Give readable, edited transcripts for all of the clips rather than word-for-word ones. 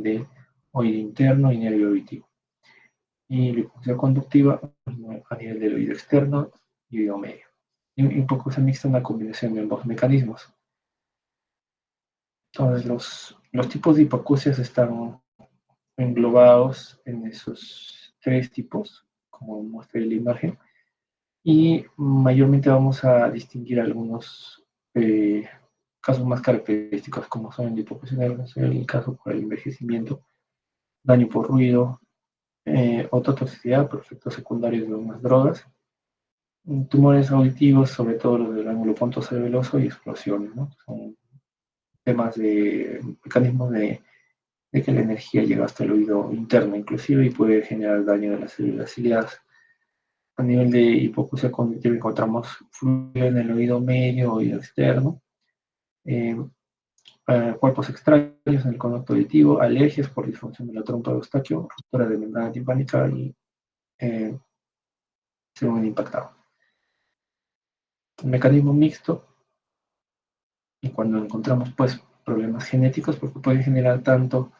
de oído interno y nervio auditivo. Y la hipoacusia conductiva a nivel del oído externo y oído medio. Y hipoacusia mixta es una combinación de ambos mecanismos. Entonces, los tipos de hipoacusias están englobados en esos tres tipos, como muestra la imagen, y mayormente vamos a distinguir algunos casos más característicos, como son el hipoacusia nerviosa, el caso por el envejecimiento, daño por ruido, ototoxicidad por efectos secundarios de algunas drogas, tumores auditivos, sobre todo los del ángulo pontocerebeloso y explosiones, ¿no? Son temas de mecanismos de que la energía llega hasta el oído interno inclusive y puede generar daño de las células ciliadas. A nivel de hipoacusia cognitiva encontramos fluido en el oído medio, oído externo, eh, cuerpos extraños en el conducto auditivo, alergias por disfunción de la trompa de Eustaquio, ruptura de membrana timpánica y según impactado. El mecanismo mixto, y cuando encontramos pues problemas genéticos, porque pueden generar tanto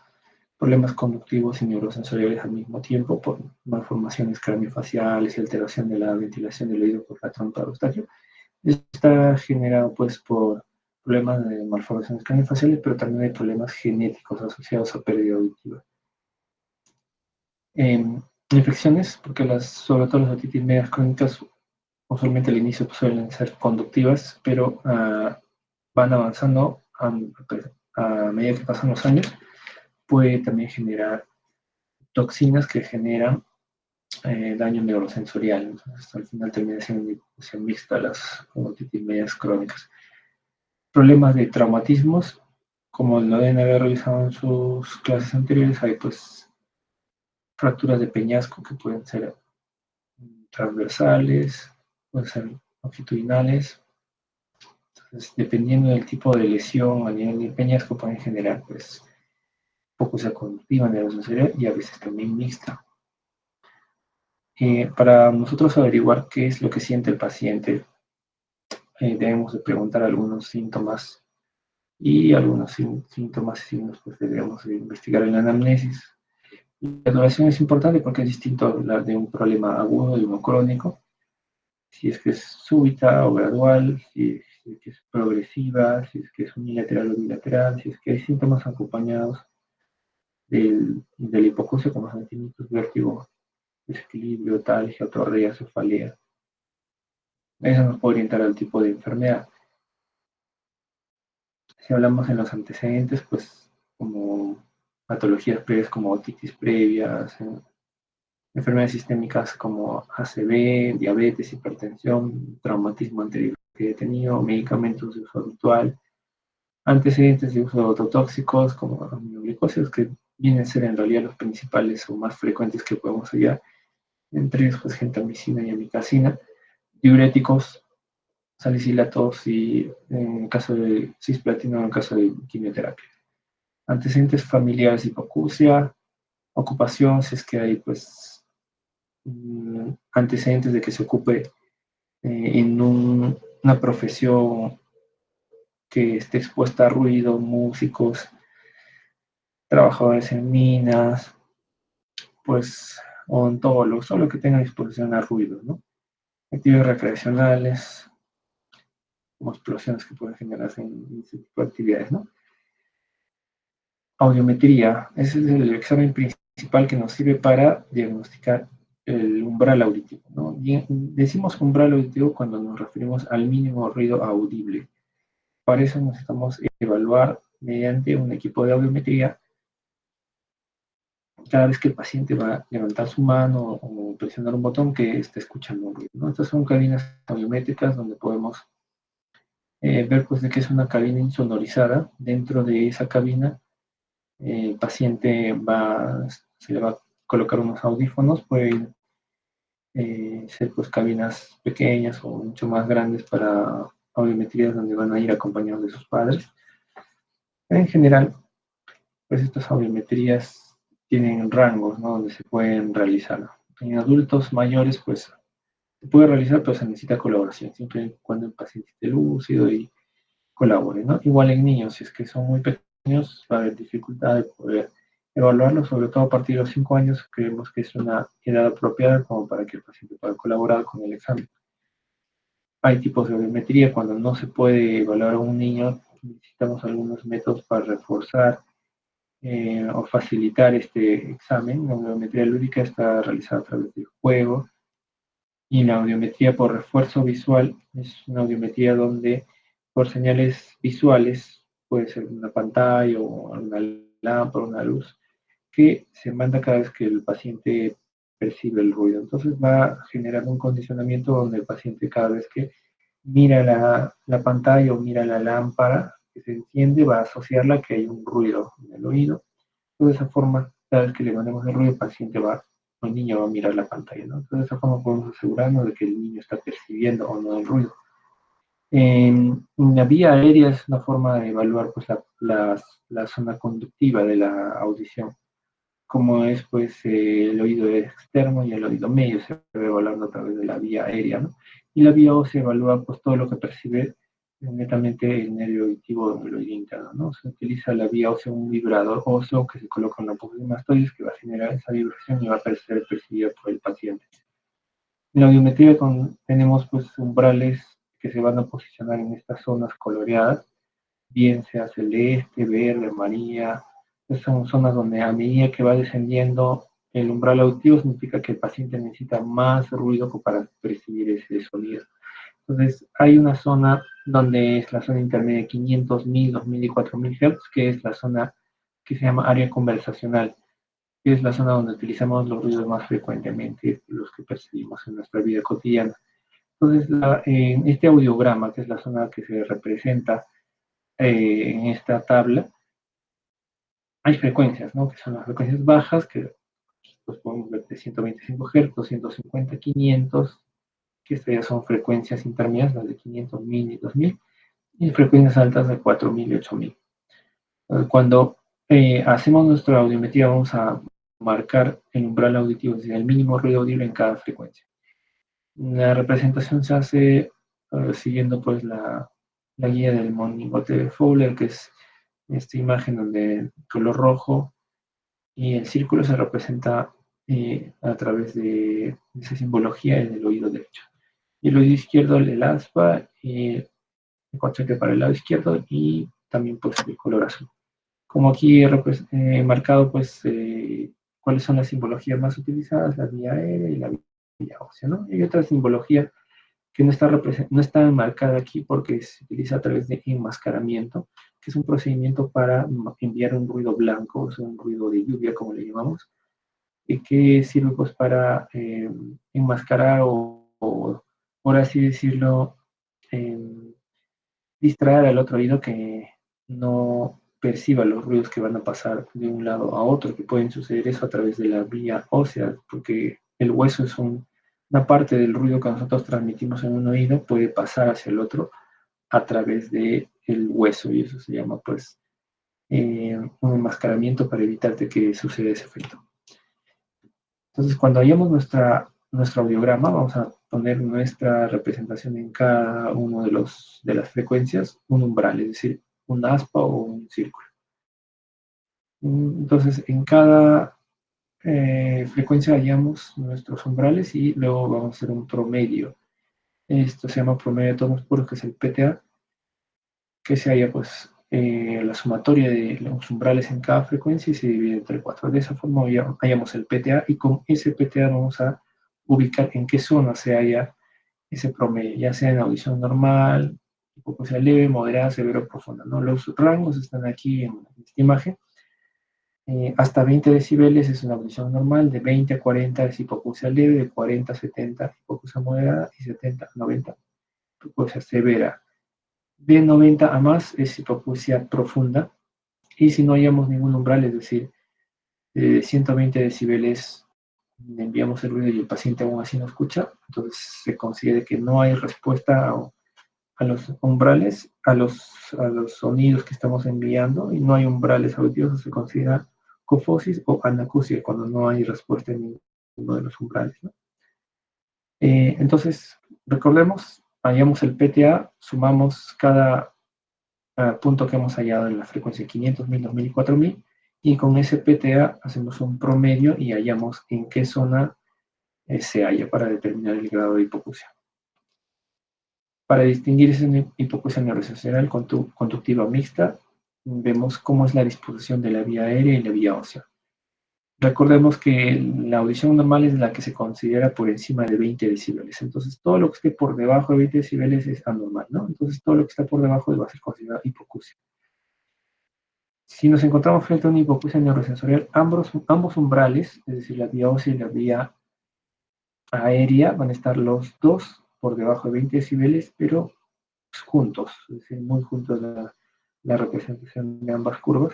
problemas conductivos y neurosensoriales al mismo tiempo por malformaciones craniofaciales y alteración de la ventilación del oído por la trompa de Eustaquio. Está generado pues por problemas de malformaciones craniofaciales, pero también hay problemas genéticos asociados a pérdida auditiva. Infecciones, porque sobre todo las otitis medias crónicas usualmente al inicio pues, suelen ser conductivas, pero van avanzando a medida que pasan los años, puede también generar toxinas que generan daño neurosensorial. Entonces, al final termina siendo una hipoacusia mixta las otitis medias crónicas. Problemas de traumatismos, como lo deben haber revisado en sus clases anteriores, hay pues fracturas de peñasco que pueden ser transversales, pueden ser longitudinales. Entonces, dependiendo del tipo de lesión a nivel del peñasco, pueden generar pues hipoacusia conductiva neurosensorial y a veces también mixta. Para nosotros averiguar qué es lo que siente el paciente, debemos de preguntar algunos síntomas y algunos síntomas y signos pues debemos de investigar en la anamnesis. La duración es importante porque es distinto hablar de un problema agudo de uno crónico, si es que es súbita o gradual, si es que es progresiva, si es que es unilateral o bilateral, si es que hay síntomas acompañados de la hipoacusia como son tinnitus, vértigo, desequilibrio, talgia, otorrea, cefalea. Eso nos puede orientar al tipo de enfermedad. Si hablamos en los antecedentes, pues como patologías previas como otitis previas, enfermedades sistémicas como ACV, diabetes, hipertensión, traumatismo anterior que he tenido, medicamentos de uso habitual, antecedentes de uso de ototóxicos como aminoglicosidos, que vienen a ser en realidad los principales o más frecuentes que podemos hallar, entre ellos pues gentamicina y amikacina, diuréticos, salicilatos y en el caso de cisplatino, en el caso de quimioterapia. Antecedentes familiares, hipoacusia, ocupación, si es que hay pues antecedentes de que se ocupe en una profesión que esté expuesta a ruido, músicos, trabajadores en minas, pues odontólogos, todo lo que tenga disposición a ruido, ¿no? Actividades recreacionales, como explosiones que pueden generarse en ese tipo de actividades, ¿no? Audiometría, ese es el examen principal que nos sirve para diagnosticar el umbral auditivo, ¿no? Y decimos umbral auditivo cuando nos referimos al mínimo ruido audible. Para eso necesitamos evaluar mediante un equipo de audiometría cada vez que el paciente va a levantar su mano o presionar un botón que esté escuchando un ruido, ¿no? Estas son cabinas audiométricas donde podemos ver pues de que es una cabina insonorizada. Dentro de esa cabina el paciente se le va a colocar unos audífonos, pueden ser pues cabinas pequeñas o mucho más grandes para audiometrías donde van a ir acompañados de sus padres. En general, pues estas audiometrías tienen rangos, ¿no? Donde se pueden realizar. En adultos mayores, pues se puede realizar, pero se necesita colaboración, siempre y cuando el paciente esté lúcido y colabore, ¿no? Igual en niños, si es que son muy pequeños, va a haber dificultad de poder evaluarlo, sobre todo a partir de los 5 años, creemos que es una edad apropiada como para que el paciente pueda colaborar con el examen. Hay tipos de audiometría, cuando no se puede evaluar a un niño, necesitamos algunos métodos para reforzar o facilitar este examen. La audiometría lúdica está realizada a través del juego, y la audiometría por refuerzo visual es una audiometría donde por señales visuales, puede ser una pantalla o una lámpara, una luz, que se manda cada vez que el paciente percibe el ruido. Entonces va a generar un condicionamiento donde el paciente cada vez que mira la pantalla o mira la lámpara que se enciende, va a asociarla a que hay un ruido en el oído. De esa forma, cada vez que le mandemos el ruido, el paciente va, o el niño va a mirar la pantalla, ¿no? Entonces, de esa forma podemos asegurarnos de que el niño está percibiendo o no el ruido. La vía aérea es una forma de evaluar pues, la zona conductiva de la audición, como es pues el oído externo y el oído medio, se va evaluando a través de la vía aérea, ¿no? Y la vía ósea evalúa pues todo lo que percibe netamente el nervio auditivo o el oído interno, ¿no? Se utiliza la vía ósea, un vibrador óseo que se coloca en la punta de mastoides, que va a generar esa vibración y va a ser percibida por el paciente. En la audiometría tenemos pues umbrales que se van a posicionar en estas zonas coloreadas, bien sea celeste, verde, amarilla. Son zonas donde a medida que va descendiendo el umbral auditivo significa que el paciente necesita más ruido para percibir ese sonido. Entonces, hay una zona donde es la zona intermedia, 500, 1000, 2000 y 4000 Hz, que es la zona que se llama área conversacional, que es la zona donde utilizamos los ruidos más frecuentemente, los que percibimos en nuestra vida cotidiana. Entonces, en este audiograma, que es la zona que se representa en esta tabla, hay frecuencias, ¿no? Que son las frecuencias bajas, que pues, podemos ver de 125 Hz, 250, 500, que estas ya son frecuencias intermedias, las de 500, 1000 y 2000, y frecuencias altas de 4000 y 8000. Cuando hacemos nuestra audiometría, vamos a marcar el umbral auditivo, es decir, el mínimo ruido audible en cada frecuencia. La representación se hace siguiendo pues la guía del monigote de Fowler, que es esta imagen donde el color rojo y el círculo se representa a través de esa simbología en el oído derecho. Y el oído izquierdo, el aspa, el conchete para el lado izquierdo y también pues el color azul. Como aquí he marcado pues cuáles son las simbologías más utilizadas, la vía aérea y la vía ósea, ¿no? Hay otra simbología que no está marcada aquí porque se utiliza a través de enmascaramiento, que es un procedimiento para enviar un ruido blanco, o sea, un ruido de lluvia, como le llamamos, y que sirve pues para enmascarar o, por así decirlo, eh, distraer al otro oído que no perciba los ruidos que van a pasar de un lado a otro, que pueden suceder eso a través de la vía ósea, porque el hueso es una parte del ruido que nosotros transmitimos en un oído, puede pasar hacia el otro a través del hueso, y eso se llama pues un enmascaramiento para evitar que suceda ese efecto. Entonces, cuando hallamos nuestro audiograma, vamos a poner nuestra representación en cada uno de las frecuencias, un umbral, es decir, un aspa o un círculo. Entonces, en cada frecuencia hallamos nuestros umbrales y luego vamos a hacer un promedio. Esto se llama promedio de tonos puros, que es el PTA, que se halla pues la sumatoria de los umbrales en cada frecuencia y se divide entre 4. De esa forma hallamos el PTA y con ese PTA vamos a ubicar en qué zona se halla ese promedio, ya sea en audición normal, hipoacusia leve, moderada, severa o profunda, ¿no? Los rangos están aquí en esta imagen. Hasta 20 decibeles es una audición normal, de 20 a 40 es hipoacusia leve, de 40 a 70 hipoacusia moderada y 70 a 90 hipoacusia severa. De 90 a más es hipoacusia profunda, y si no hallamos ningún umbral, es decir, de 120 decibeles enviamos el ruido y el paciente aún así no escucha, entonces se considera que no hay respuesta a los umbrales, a los sonidos que estamos enviando, y no hay umbrales auditivos, se considera cofosis o anacusia cuando no hay respuesta en ninguno de los umbrales, ¿no? Entonces, recordemos, hallamos el PTA, sumamos cada punto que hemos hallado en la frecuencia 500, 1000, 2000 y 4000, y con ese PTA hacemos un promedio y hallamos en qué zona se halla para determinar el grado de hipoacusia. Para distinguir esa hipoacusia neurosensorial conductiva mixta, vemos cómo es la disposición de la vía aérea y la vía ósea. Recordemos que la audición normal es la que se considera por encima de 20 decibeles. Entonces, todo lo que esté por debajo de 20 decibeles es anormal, ¿no? Entonces, todo lo que está por debajo va a ser considerado hipoacusia. Si nos encontramos frente a una hipoacusia neurosensorial, ambos umbrales, es decir, la vía ósea y la vía aérea, van a estar los dos por debajo de 20 decibeles, pero juntos, es decir, muy juntos la representación de ambas curvas.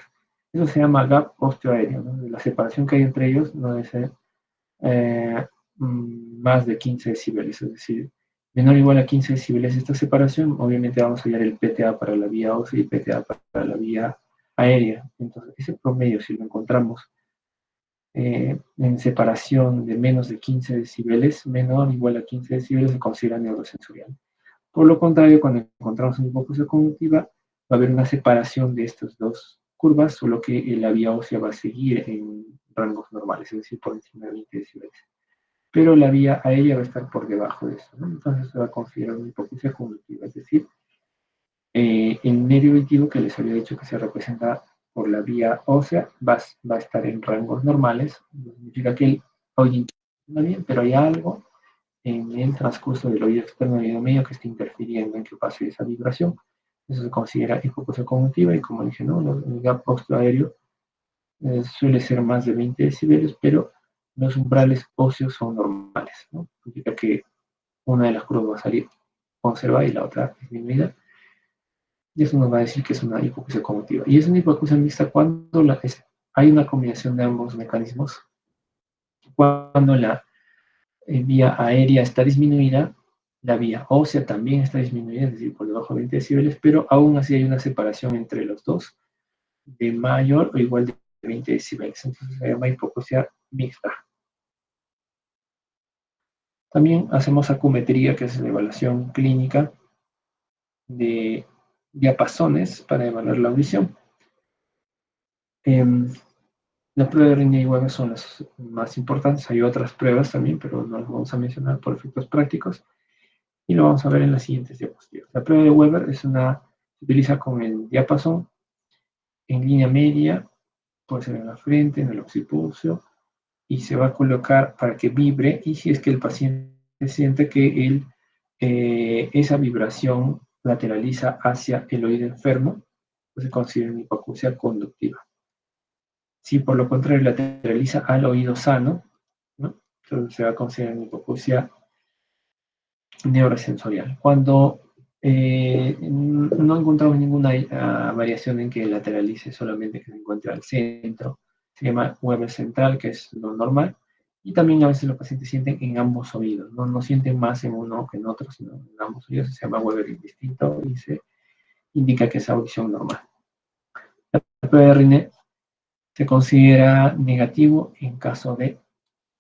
Eso se llama gap osteoaéreo, ¿no? La separación que hay entre ellos no debe ser más de 15 decibeles, es decir, menor o igual a 15 decibeles esta separación, obviamente vamos a hallar el PTA para la vía ósea y PTA para la vía aérea. Entonces, ese promedio, si lo encontramos en separación de menos de 15 decibeles, menor o igual a 15 decibeles, se considera neurosensorial. Por lo contrario, cuando encontramos una hipoacusia cognitiva, va a haber una separación de estas dos curvas, solo que la vía ósea va a seguir en rangos normales, es decir, por encima de 20 decibeles. Pero la vía aérea va a estar por debajo de eso, ¿no? Entonces se va a considerar una hipoacusia cognitiva, es decir, el medio auditivo que les había dicho que se representa por la vía ósea va a estar en rangos normales, significa que el oído funciona bien, pero hay algo en el transcurso del oído externo del oído medio que está interfiriendo en que pase esa vibración. Eso se considera hipoacusia cognitiva y como dije, ¿no? El gap osteoaéreo suele ser más de 20 decibeles, pero los umbrales óseos son normales, ¿no? Significa que una de las curvas va a salir conservada y la otra disminuida. Y eso nos va a decir que es una hipoacusia cognitiva. Y es una hipoacusia mixta cuando hay una combinación de ambos mecanismos. Cuando la vía aérea está disminuida, la vía ósea también está disminuida, es decir, por debajo de 20 decibeles, pero aún así hay una separación entre los dos de mayor o igual de 20 decibeles. Entonces se llama hipoacusia mixta. También hacemos acumetría, que es la evaluación clínica de diapasones para evaluar la audición. Las pruebas de Rinne y Weber son las más importantes. Hay otras pruebas también, pero no las vamos a mencionar por efectos prácticos. Y lo vamos a ver en las siguientes diapositivas. La prueba de Weber se utiliza con el diapasón en línea media, puede ser en la frente, en el occipucio, y se va a colocar para que vibre. Y si es que el paciente siente que esa vibración lateraliza hacia el oído enfermo, pues se considera una hipoacusia conductiva. Si por lo contrario lateraliza al oído sano, ¿no? Entonces se va a considerar una hipoacusia neurosensorial. Cuando no encontramos ninguna variación en que lateralice, solamente que se encuentre al centro, se llama Weber central, que es lo normal, y también a veces los pacientes sienten en ambos oídos, no sienten más en uno que en otro, sino en ambos oídos, se llama Weber indistinto y se indica que es audición normal. La prueba de Rinne se considera negativo en caso de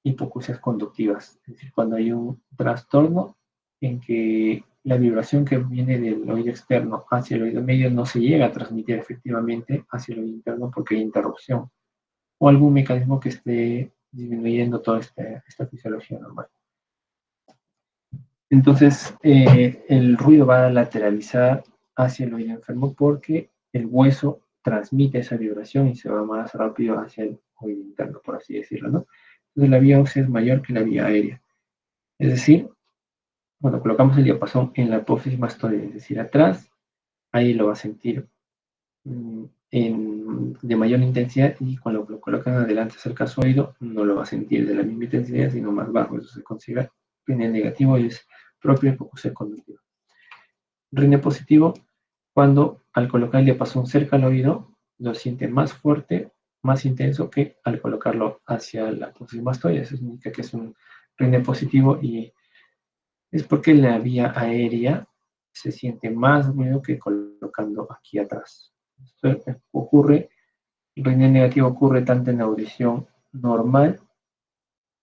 hipoacusias conductivas, es decir, cuando hay un trastorno en que la vibración que viene del oído externo hacia el oído medio no se llega a transmitir efectivamente hacia el oído interno porque hay interrupción o algún mecanismo que esté disminuyendo toda esta fisiología normal. Entonces, el ruido va a lateralizar hacia el oído enfermo porque el hueso transmite esa vibración y se va más rápido hacia el oído interno, por así decirlo, ¿no? Entonces, la vía ósea es mayor que la vía aérea. Es decir, cuando colocamos el diapasón en la apófisis mastoidea, es decir, atrás, ahí lo va a sentir de mayor intensidad y cuando lo colocan adelante cerca a su oído, no lo va a sentir de la misma intensidad, sino más bajo. Eso se considera Rinne negativo y es propio de hipoacusia conductiva. Rinne positivo, cuando al colocar el diapasón cerca al oído, lo siente más fuerte, más intenso que al colocarlo hacia la apófisis mastoidea. Eso significa que es un Rinne positivo y es porque la vía aérea se siente más ruido que colocando aquí atrás. Esto ocurre, el Rinne negativo ocurre tanto en audición normal,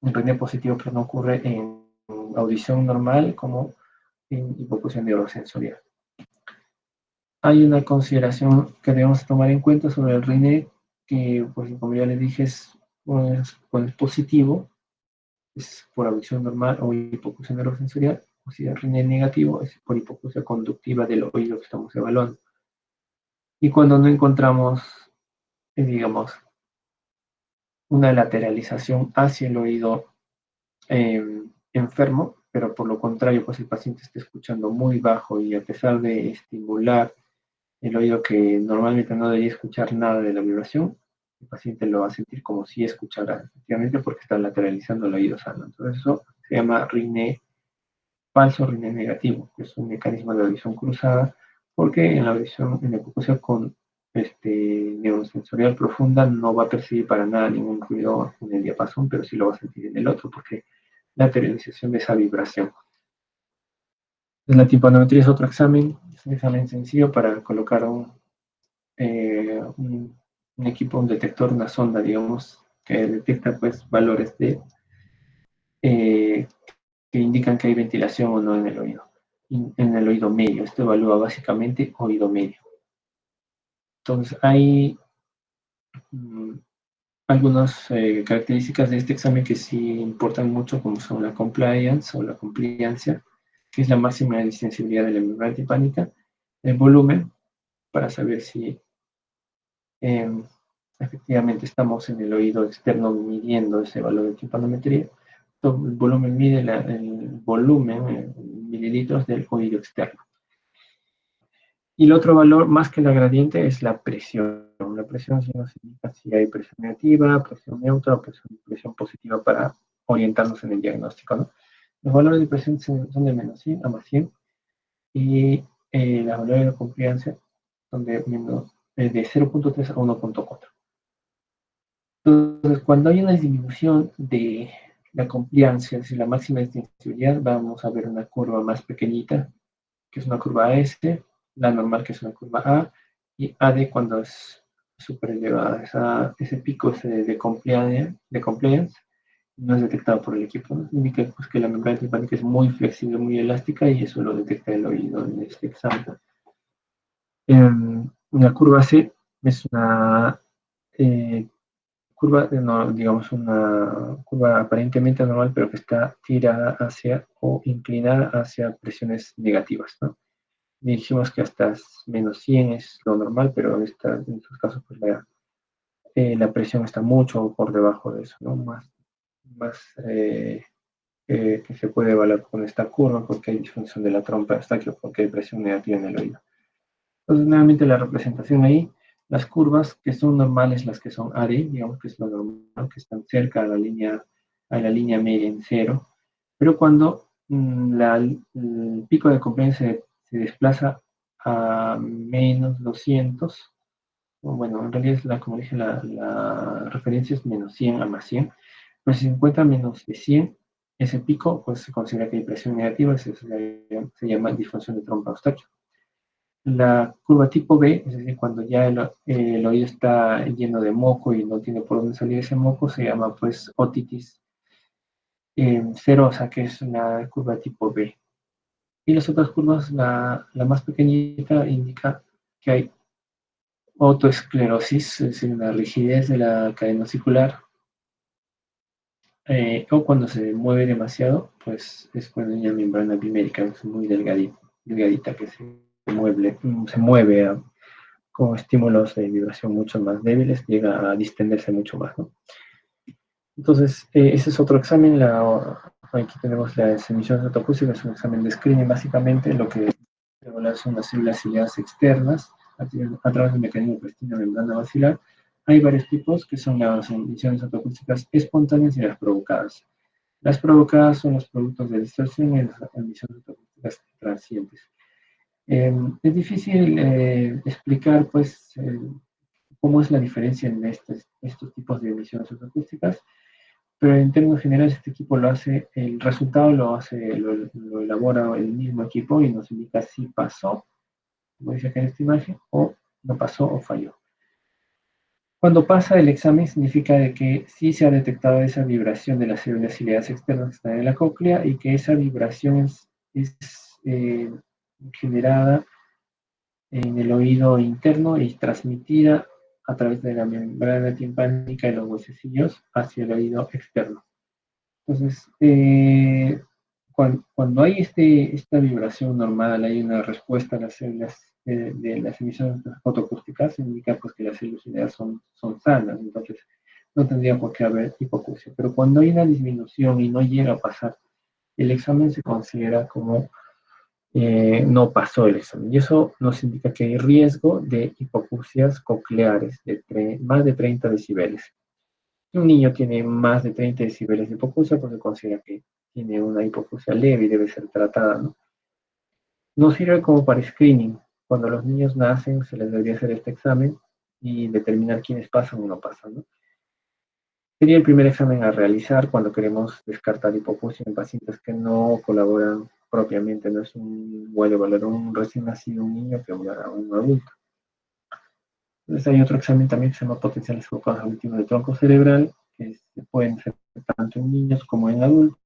el Rinne positivo que no ocurre en audición normal como en hipoacusia neurosensorial. Hay una consideración que debemos tomar en cuenta sobre el Rinne que, pues, como ya les dije, cuando es positivo, es por audición normal o hipoacusia neurosensorial, o si es RNE negativo, es por hipoacusia conductiva del oído que estamos evaluando. Y cuando no encontramos, digamos, una lateralización hacia el oído enfermo, pero por lo contrario, pues el paciente está escuchando muy bajo y a pesar de estimular el oído que normalmente no debería escuchar nada de la vibración, el paciente lo va a sentir como si escuchara, efectivamente, porque está lateralizando el oído sano. Entonces eso se llama RINE falso, RINE negativo, que es un mecanismo de audición cruzada, porque en la audición, en la hipoacusia con neurosensorial profunda no va a percibir para nada ningún ruido en el diapasón, pero sí lo va a sentir en el otro, porque la lateralización de esa vibración. La timpanometría es otro examen, es un examen sencillo para colocar un equipo, un detector, una sonda, digamos, que detecta pues valores eh, que indican que hay ventilación o no en el oído, en el oído medio. Esto evalúa básicamente oído medio. Entonces hay mm, algunas características de este examen que sí importan mucho, como son la compliance o la compliancia, que es la máxima distensibilidad de la membrana timpánica, el volumen, para saber si eh, efectivamente estamos en el oído externo midiendo ese valor de timpanometría. El volumen mide el volumen en mililitros del oído externo. Y el otro valor, más que la gradiente, es la presión. La presión sí nos indica si hay presión negativa, presión neutra o presión positiva para orientarnos en el diagnóstico, ¿no? Los valores de presión son de menos 100 a más 100 y los valores de confianza son de 0.3 a 1.4. Entonces, cuando hay una disminución de la compliance, es decir, la máxima extensibilidad, vamos a ver una curva más pequeñita, que es una curva S, la normal, que es una curva A, y AD cuando es súper elevada. Ese pico de compliance no es detectado por el equipo, ¿no? Indica pues, que la membrana timpánica es muy flexible, muy elástica, y eso lo detecta el oído en este examen. La curva C es una curva, no, digamos, una curva aparentemente normal, pero que está tirada hacia o inclinada hacia presiones negativas, ¿no? Dijimos que hasta menos 100 es lo normal, pero en estos casos pues la presión está mucho por debajo de eso, ¿no? Más que se puede evaluar con esta curva porque hay disfunción de la trompa Eustaquio, porque hay presión negativa en el oído. Entonces, nuevamente la representación ahí, las curvas que son normales, las que son AD, digamos que es lo normal, que están cerca a la línea media en cero, pero cuando el pico de compliance se desplaza a menos 200, bueno, en realidad, como dije, la referencia es menos 100 a más 100, pero si se encuentra menos de 100, ese pico pues se considera que hay presión negativa, se llama disfunción de trompa Eustaquio. La curva tipo B, es decir, cuando ya el oído está lleno de moco y no tiene por dónde salir ese moco, se llama pues otitis serosa, que es la curva tipo B. Y las otras curvas, la más pequeñita indica que hay otoesclerosis, es decir, una rigidez de la cadena osicular, o cuando se mueve demasiado, pues es cuando hay una membrana bimérica, es muy delgadita que se mueve con estímulos de vibración mucho más débiles, llega a distenderse mucho más, ¿no? Entonces, ese es otro examen. Aquí tenemos las emisiones autoacústicas, es un examen de screening básicamente. Lo que evaluar son las células ciliadas externas a través del mecanismo de membrana basilar. Hay varios tipos que son las emisiones autoacústicas espontáneas y las provocadas. Las provocadas son los productos de distorsión y las emisiones autoacústicas transientes. Es difícil explicar, pues, cómo es la diferencia en estos tipos de emisiones autoacústicas, pero en términos generales este equipo el resultado lo elabora el mismo equipo y nos indica si pasó, como dice acá en esta imagen, o no pasó o falló. Cuando pasa el examen significa de que sí se ha detectado esa vibración de las células ciliadas externas que están en la cóclea y que esa vibración es generada en el oído interno y transmitida a través de la membrana timpánica y los huesecillos hacia el oído externo. Entonces, cuando hay esta vibración normal, hay una respuesta a las células de las emisiones fotoacústicas, indica pues que las células ideas son sanas, entonces no tendría por qué haber hipoacusia. Pero cuando hay una disminución y no llega a pasar, el examen se considera como no pasó el examen. Y eso nos indica que hay riesgo de hipoacusias cocleares de más de 30 decibeles. Si un niño tiene más de 30 decibeles de hipoacusia, pues se considera que tiene una hipoacusia leve y debe ser tratada, ¿no? Nos sirve como para screening. Cuando los niños nacen, se les debería hacer este examen y determinar quiénes pasan o no pasan, ¿no? Sería el primer examen a realizar cuando queremos descartar hipoacusia en pacientes que no colaboran propiamente. No es un vuelo valor un recién nacido un niño que un adulto. Entonces hay otro examen también que se llama potenciales evocados auditivos de tronco cerebral, que se pueden hacer tanto en niños como en adultos.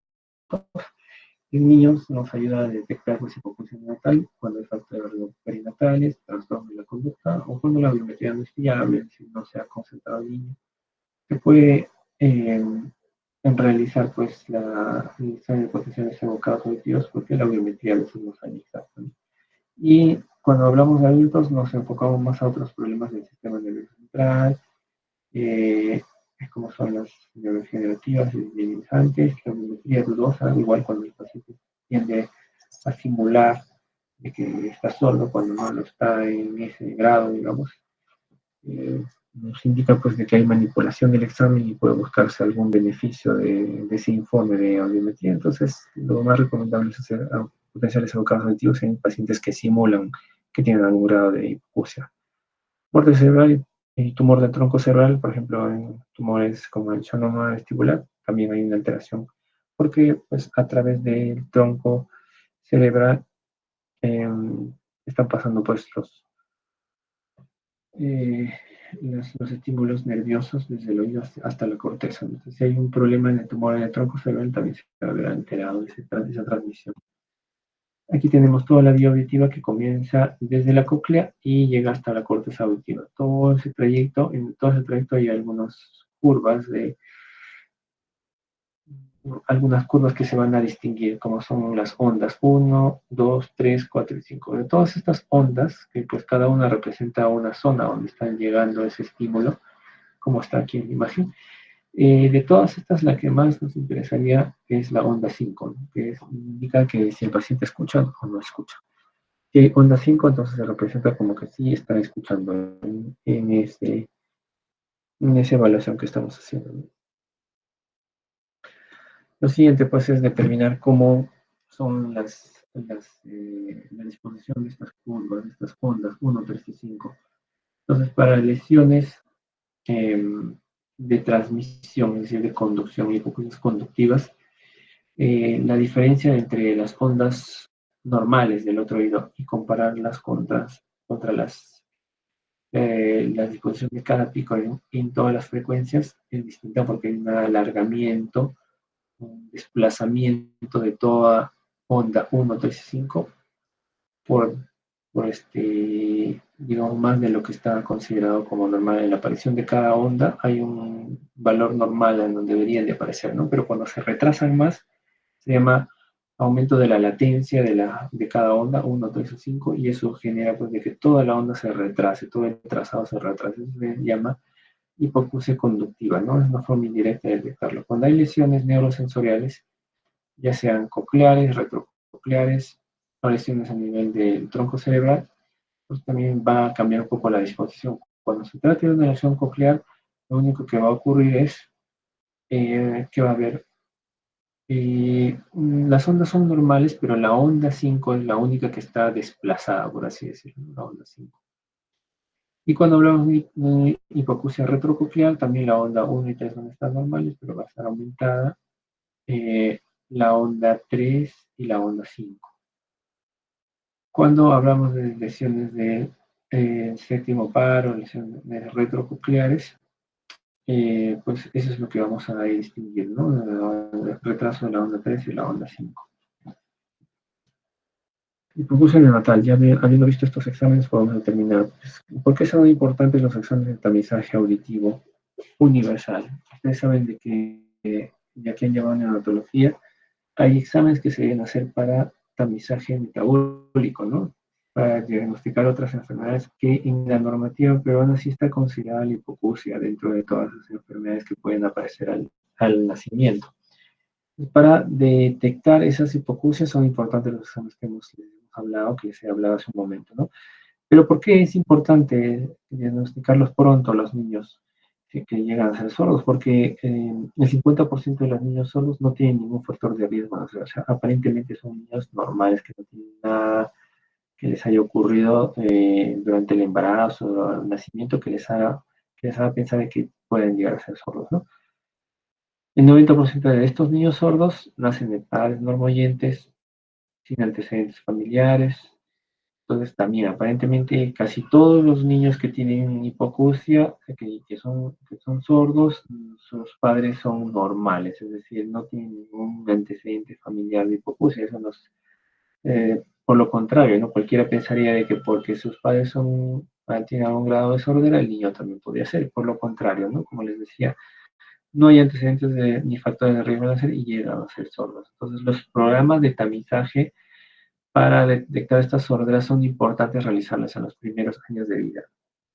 En niños nos ayuda a detectar la hipoacusia neonatal cuando hay falta de órganos perinatales, trastorno de la conducta o cuando la biometría no es fiable, si no se ha concentrado el niño. Se puede en realizar pues el examen de potenciales evocados auditivos porque la biometría a veces no sale exacta, ¿no? Y cuando hablamos de adultos nos enfocamos más a otros problemas del sistema nervioso central, como son las neurodegenerativas y debilitantes, la biometría dudosa, igual cuando el paciente tiende a simular de que está sordo cuando no lo está en ese grado, digamos. Nos indica pues de que hay manipulación del examen y puede buscarse algún beneficio de ese informe de audiometría. Entonces, lo más recomendable es hacer potenciales evocados auditivos en pacientes que simulan que tienen algún grado de hipoacusia. Muerte cerebral y tumor del tronco cerebral, por ejemplo, en tumores como el schwannoma vestibular, también hay una alteración, porque pues a través del tronco cerebral eh, están pasando pues eh, los estímulos nerviosos desde el oído hasta la corteza. Entonces, si hay un problema en el tumor en el tronco cerebral, también se va a ver alterado esa transmisión. Aquí tenemos toda la vía auditiva que comienza desde la cóclea y llega hasta la corteza auditiva. En todo ese trayecto hay algunas curvas que se van a distinguir, como son las ondas 1, 2, 3, 4 y 5. De todas estas ondas, que pues cada una representa una zona donde está llegando ese estímulo, como está aquí en la imagen, de todas estas, la que más nos interesaría es la onda 5, ¿no? Que indica que si el paciente escucha o no escucha. Si hay onda 5, entonces se representa como que sí está escuchando en esa evaluación que estamos haciendo, ¿no? Lo siguiente, pues, es determinar cómo son la disposición de estas curvas, de estas ondas 1, 3 y 5. Entonces, para lesiones eh, de transmisión, es decir, de conducción y hipoacusias conductivas, la diferencia entre las ondas normales del otro oído y compararlas contra la disposición de cada pico en todas las frecuencias es distinta porque hay un alargamiento, un desplazamiento de toda onda 1, 3 y 5 por, digamos, más de lo que está considerado como normal. En la aparición de cada onda hay un valor normal en donde deberían de aparecer, ¿no? Pero cuando se retrasan más, se llama aumento de la latencia de cada onda, 1, 3 o 5, y eso genera pues de que toda la onda se retrase, todo el trazado se retrase. Eso se llama hipoacusia conductiva, ¿no? Es una forma indirecta de detectarlo. Cuando hay lesiones neurosensoriales, ya sean cocleares, retrococleares, o lesiones a nivel del tronco cerebral, pues también va a cambiar un poco la disposición. Cuando se trata de una lesión coclear, lo único que va a ocurrir es que va a haber las ondas son normales, pero la onda 5 es la única que está desplazada, por así decirlo, la onda 5. Y cuando hablamos de hipoacusia retrococlear, también la onda 1 y 3 van a estar normales, pero va a estar aumentada la onda 3 y la onda 5. Cuando hablamos de lesiones de séptimo par o lesiones retrococleares, pues eso es lo que vamos a distinguir, ¿no? El retraso de la onda 3 y la onda 5. Hipoacusia neonatal, ya habiendo visto estos exámenes, podemos determinar por qué son importantes los exámenes de tamizaje auditivo universal. Ustedes saben de que, ya que han llevado neonatología, hay exámenes que se deben hacer para tamizaje metabólico, ¿no? Para diagnosticar otras enfermedades que en la normativa peruana sí está considerada la hipoacusia dentro de todas las enfermedades que pueden aparecer al nacimiento. Para detectar esas hipoacusias son importantes los exámenes que hemos hablado, que les he hablado hace un momento, ¿no? Pero ¿por qué es importante diagnosticarlos pronto a los niños que llegan a ser sordos? Porque el 50% de los niños sordos no tienen ningún factor de riesgo. O sea, aparentemente son niños normales que no tienen nada que les haya ocurrido durante el embarazo o el nacimiento que les haga pensar de que pueden llegar a ser sordos, ¿no? El 90% de estos niños sordos nacen de padres normoyentes, sin antecedentes familiares. Entonces también aparentemente casi todos los niños que tienen hipoacusia, que son sordos, sus padres son normales, es decir, no tienen ningún antecedente familiar de hipoacusia. Eso por lo contrario, ¿no? Cualquiera pensaría de que porque sus padres tienen algún grado de sordera, el niño también podría ser. Por lo contrario, ¿no? Como les decía, no hay antecedentes ni factores de riesgo de nacer y llegan a ser sordos. Entonces los programas de tamizaje para detectar estas sorderas son importantes realizarlas en los primeros años de vida,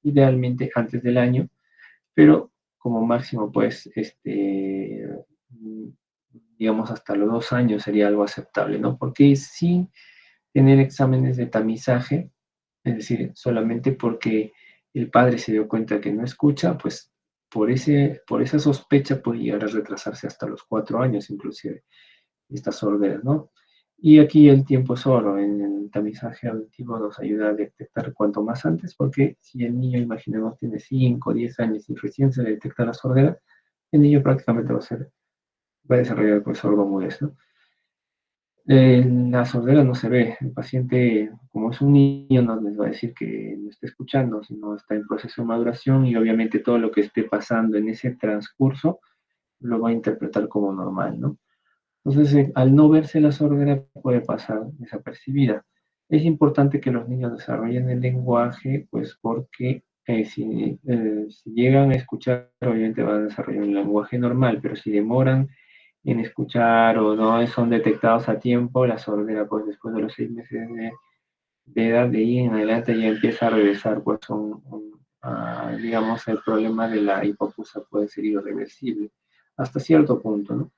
idealmente antes del año, pero como máximo, pues, digamos, hasta los 2 años sería algo aceptable, ¿no? Porque sin tener exámenes de tamizaje, es decir, solamente porque el padre se dio cuenta que no escucha, pues por esa sospecha puede llegar a retrasarse hasta los 4 años, inclusive, estas sorderas, ¿no? Y aquí el tiempo es oro. En el tamizaje auditivo nos ayuda a detectar cuanto más antes, porque si el niño, imaginemos, tiene 5 o 10 años y recién se le detecta la sordera, el niño prácticamente va a desarrollar pues sordomudez, ¿no? La sordera no se ve. El paciente, como es un niño, no les va a decir que no está escuchando, sino está en proceso de maduración y obviamente todo lo que esté pasando en ese transcurso lo va a interpretar como normal, ¿no? Entonces, al no verse la sordera puede pasar desapercibida. Es importante que los niños desarrollen el lenguaje, pues porque si llegan a escuchar, obviamente van a desarrollar un lenguaje normal, pero si demoran en escuchar o no son detectados a tiempo, la sordera, pues después de los 6 meses de edad, de ahí en adelante ya empieza a regresar, pues digamos, el problema de la hipoacusia puede ser irreversible hasta cierto punto, ¿no?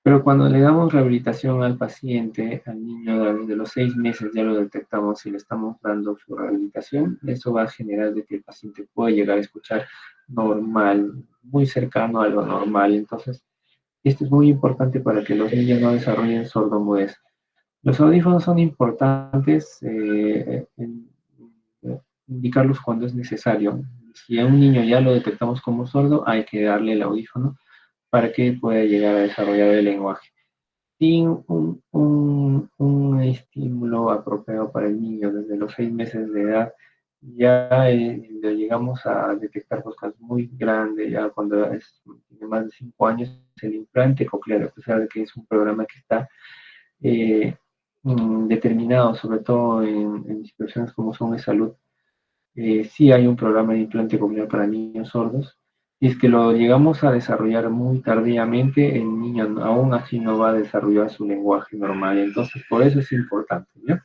Pero cuando le damos rehabilitación al paciente, al niño desde los 6 meses ya lo detectamos y le estamos dando su rehabilitación, eso va a generar de que el paciente pueda llegar a escuchar normal, muy cercano a lo normal. Entonces, esto es muy importante para que los niños no desarrollen sordomudez. Los audífonos son importantes, indicarlos cuando es necesario. Si a un niño ya lo detectamos como sordo, hay que darle el audífono para que pueda llegar a desarrollar el lenguaje. Sin un estímulo apropiado para el niño desde los 6 meses de edad, ya lo llegamos a detectar cosas muy grandes, ya cuando tiene más de 5 años, el implante coclear, a pesar de que es un programa que está eh, determinado, sobre todo en instituciones como son de salud, sí hay un programa de implante coclear para niños sordos, y es que lo llegamos a desarrollar muy tardíamente, el niño aún así no va a desarrollar su lenguaje normal, entonces por eso es importante, ¿ya?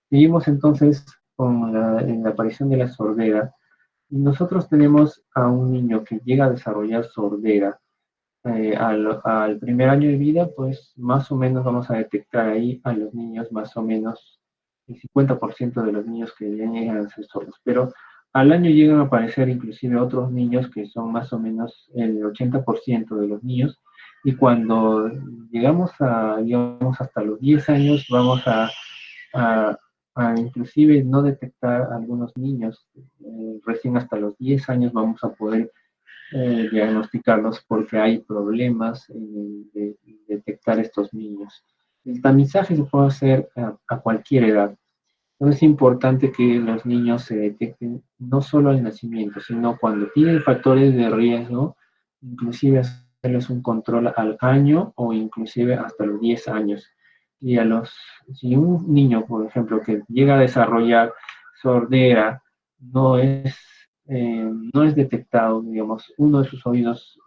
Seguimos entonces en la aparición de la sordera, y nosotros tenemos a un niño que llega a desarrollar sordera al primer año de vida, pues más o menos vamos a detectar ahí a los niños, más o menos el 50% de los niños que ya llegan a ser sordos, pero al año llegan a aparecer inclusive otros niños que son más o menos el 80% de los niños, y cuando llegamos digamos, hasta los 10 años, vamos a, a inclusive no detectar a algunos niños, recién hasta los 10 años vamos a poder diagnosticarlos porque hay problemas en detectar estos niños. El tamizaje se puede hacer a cualquier edad. Entonces es importante que los niños se detecten no solo al nacimiento, sino cuando tienen factores de riesgo, inclusive hacerles un control al año o inclusive hasta los 10 años. si un niño, por ejemplo, que llega a desarrollar sordera, no es, no es detectado, digamos, uno de sus oídos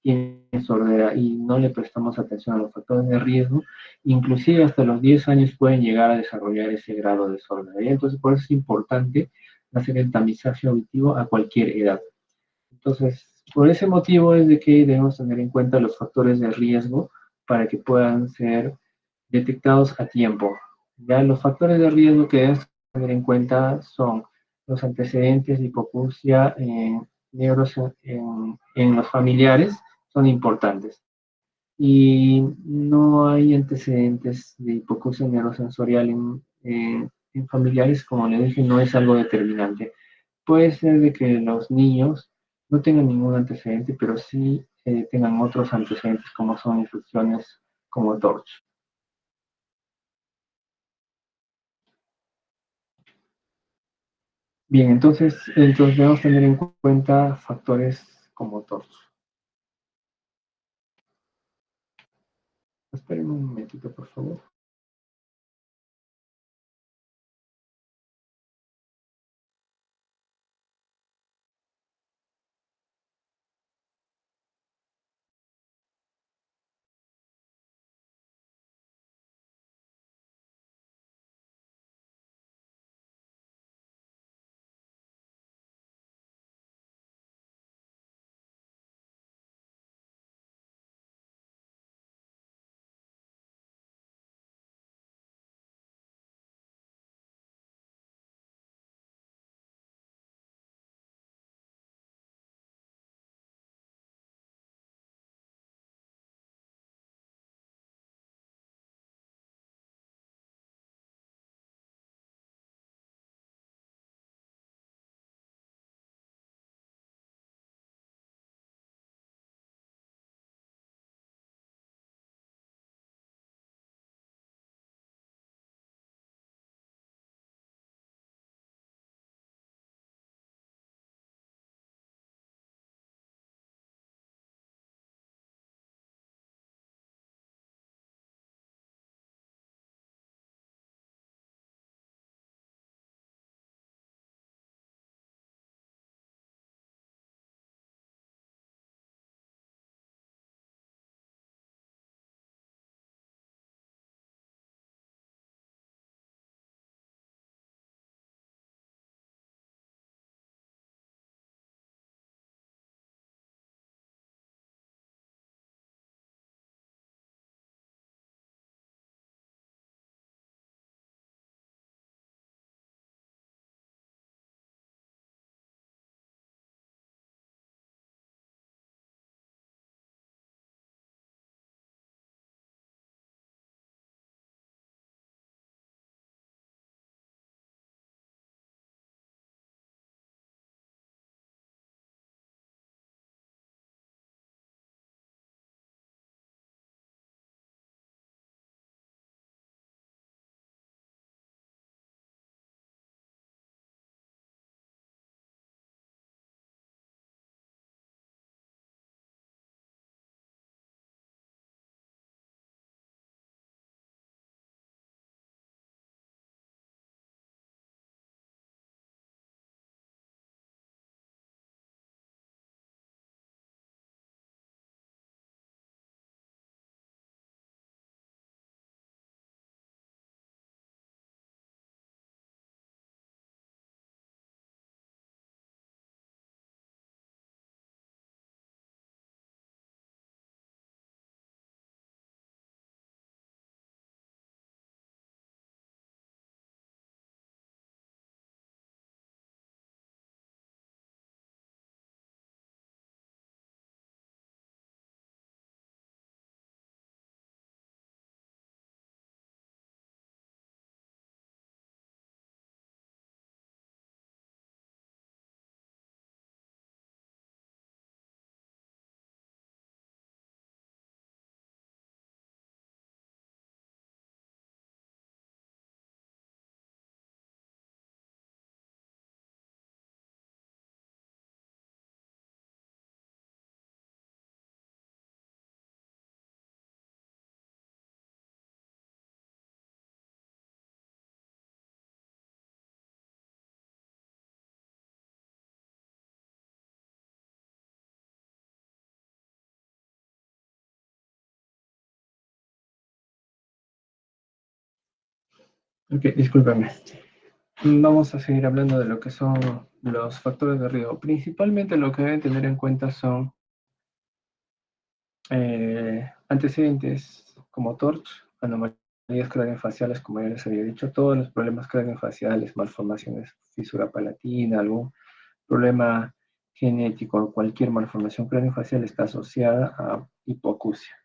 tiene sordera y no le prestamos atención a los factores de riesgo, inclusive hasta los 10 años pueden llegar a desarrollar ese grado de sordera. ¿Ya? Entonces, por eso es importante hacer el tamizaje auditivo a cualquier edad. Entonces, por ese motivo es de que debemos tener en cuenta los factores de riesgo para que puedan ser detectados a tiempo. Ya los factores de riesgo que debemos tener en cuenta son los antecedentes de hipoacusia en los familiares, son importantes. Y no hay antecedentes de hipoacusia neurosensorial en familiares, como le dije, no es algo determinante. Puede ser de que los niños no tengan ningún antecedente, pero sí tengan otros antecedentes como son infecciones como TORCH. Bien, entonces debemos tener en cuenta factores como TORCH. Esperen un momentito, por favor. Ok, discúlpame. Vamos a seguir hablando de lo que son los factores de riesgo. Principalmente lo que deben tener en cuenta son antecedentes como TORCH, anomalías craneofaciales, como ya les había dicho, todos los problemas craneofaciales, malformaciones, fisura palatina, algún problema genético, cualquier malformación craneofacial está asociada a hipoacusia.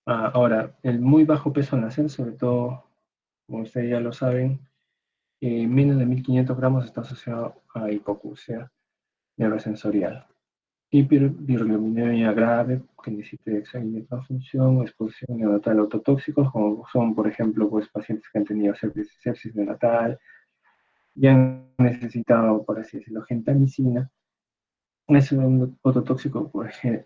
Ahora, el muy bajo peso al nacer, sobre todo, como ustedes ya lo saben, menos de 1500 gramos está asociado a hipoacusia neurosensorial. Hiperbilirubinemia grave, que necesite examen de transfusión, exposición neonatal a autotóxicos, como son, por ejemplo, pues, pacientes que han tenido sepsis neonatal y han necesitado, por así decirlo, gentamicina. Ese autotóxico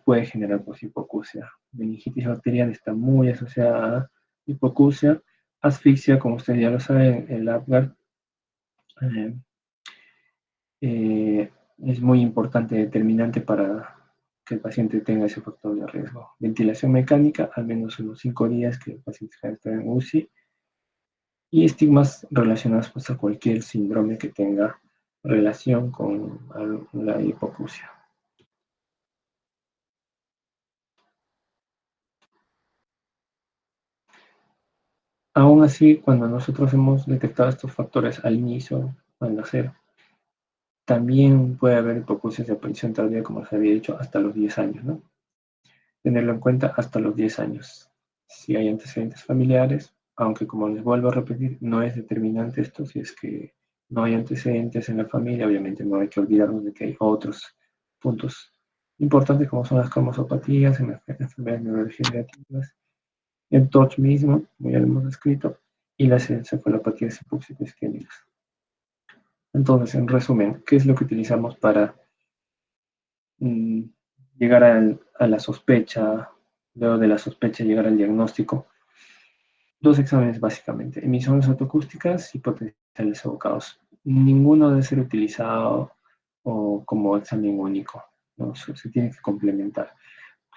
puede generar pues, hipoacusia. Meningitis bacteriana está muy asociada a hipoacusia. Asfixia, como ustedes ya lo saben, el Apgar eh, es muy importante, determinante para que el paciente tenga ese factor de riesgo. Ventilación mecánica, al menos unos 5 días que el paciente esté en UCI. Y estigmas relacionados pues, a cualquier síndrome que tenga relación con la hipoacusia. Aún así, cuando nosotros hemos detectado estos factores al inicio, al nacer, también puede haber hipoacusias de aparición tardía, como se había dicho, hasta los 10 años, ¿no? Tenerlo en cuenta hasta los 10 años. Si hay antecedentes familiares, aunque como les vuelvo a repetir, no es determinante esto, si es que no hay antecedentes en la familia, obviamente no hay que olvidarnos de que hay otros puntos importantes como son las cromosopatías, en las enfermedades neurodegenerativas, el TORCH mismo, como ya lo hemos descrito, y las encefalopatías hipóxico-isquémicas. Entonces, en resumen, ¿qué es lo que utilizamos para mm, llegar a la sospecha, luego de la sospecha llegar al diagnóstico? Dos exámenes básicamente, emisiones autoacústicas y potenciales evocados. Ninguno debe ser utilizado o como examen único, ¿no? Se tiene que complementar.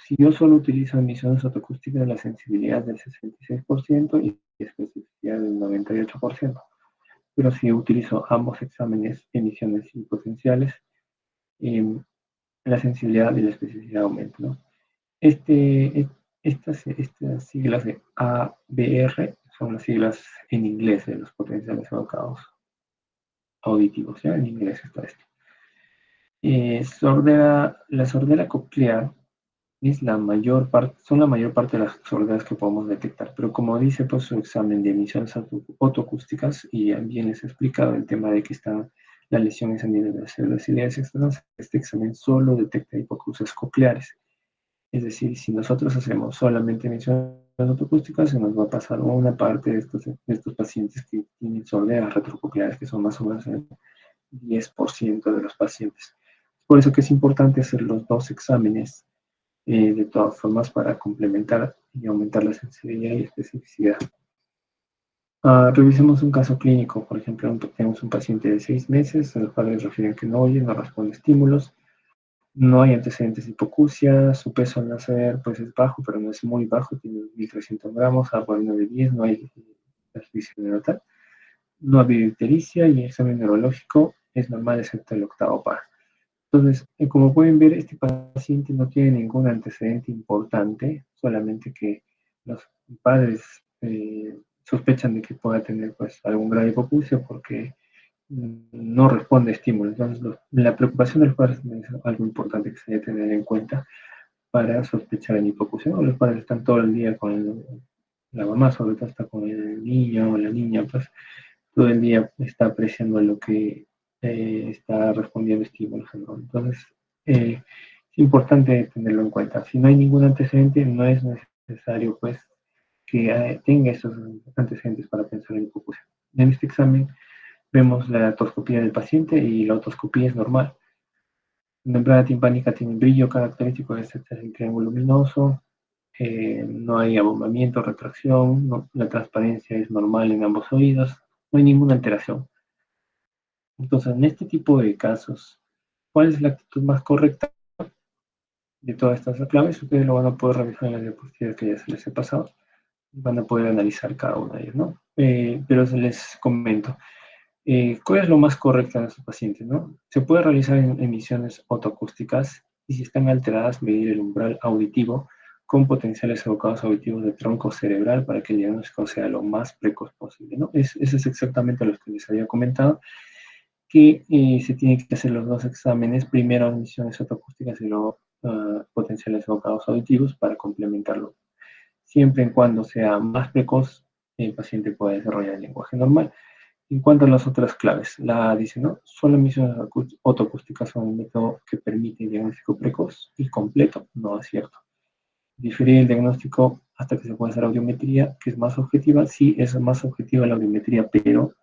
Si yo solo utilizo emisiones autoacústicas, la sensibilidad del 66% y especificidad del 98%. Pero si utilizo ambos exámenes, emisiones y potenciales, eh, la sensibilidad y la especificidad aumentan, ¿no? Estas siglas de ABR son las siglas en inglés de los potenciales evocados auditivos, ¿ya? En inglés está esto. La sordera coclear es son la mayor parte de las sorderas que podemos detectar, pero como dice pues, su examen de emisiones autoacústicas, y bien les he explicado el tema de que están las lesiones a nivel de las células ciliares externas, este examen solo detecta hipoacusias cocleares. Es decir, si nosotros hacemos solamente emisiones autoacústicas, se nos va a pasar una parte de estos pacientes que tienen sorderas retrococleares, que son más o menos el 10% de los pacientes. Por eso que es importante hacer los dos exámenes de todas formas para complementar y aumentar la sensibilidad y especificidad. Revisemos un caso clínico, por ejemplo, tenemos un paciente de 6 meses, los padres refieren que no oye, no responde a estímulos, no hay antecedentes de hipoacusia, su peso al nacer pues es bajo, pero no es muy bajo, tiene 1300 gramos, a por 910, no hay transmisión neonatal, no ha habido ictericia y el examen neurológico es normal excepto el octavo par. Entonces, como pueden ver, este paciente no tiene ningún antecedente importante, solamente que los padres sospechan de que pueda tener pues, algún grado de hipoacusia porque no responde a estímulos. Entonces, la preocupación de los padres es algo importante que se debe tener en cuenta para sospechar en hipoacusia. Los padres están todo el día con la mamá, sobre todo está con el niño o la niña, pues todo el día está apreciando lo que está respondiendo estímulos, ¿no? Entonces, es importante tenerlo en cuenta. Si no hay ningún antecedente, no es necesario pues que tenga esos antecedentes para pensar en hipoacusia. En este examen vemos la otoscopía del paciente y la otoscopía es normal. La membrana timpánica tiene un brillo característico de este triángulo luminoso, no hay abombamiento, retracción, la transparencia es normal en ambos oídos, no hay ninguna alteración. Entonces, en este tipo de casos, ¿cuál es la actitud más correcta de todas estas claves? Ustedes lo van a poder revisar en las diapositivas que ya se les he pasado. van a poder analizar cada una de ellas, ¿no? Pero les comento, ¿cuál es lo más correcto en estos pacientes, no? Se puede realizar en emisiones otoacústicas y si están alteradas, medir el umbral auditivo con potenciales evocados auditivos de tronco cerebral para que el diagnóstico sea lo más precoz posible, ¿no? Eso es exactamente lo que les había comentado, que se tienen que hacer los dos exámenes, primero emisiones otoacústicas y luego potenciales evocados auditivos para complementarlo. Siempre y cuando sea más precoz, el paciente puede desarrollar el lenguaje normal. En cuanto a las otras claves, la dice, ¿no? Solo emisiones otoacústicas son un método que permite diagnóstico precoz y completo. No es cierto. Diferir el diagnóstico hasta que se pueda hacer audiometría, que es más objetiva. Sí, es más objetiva la audiometría, pero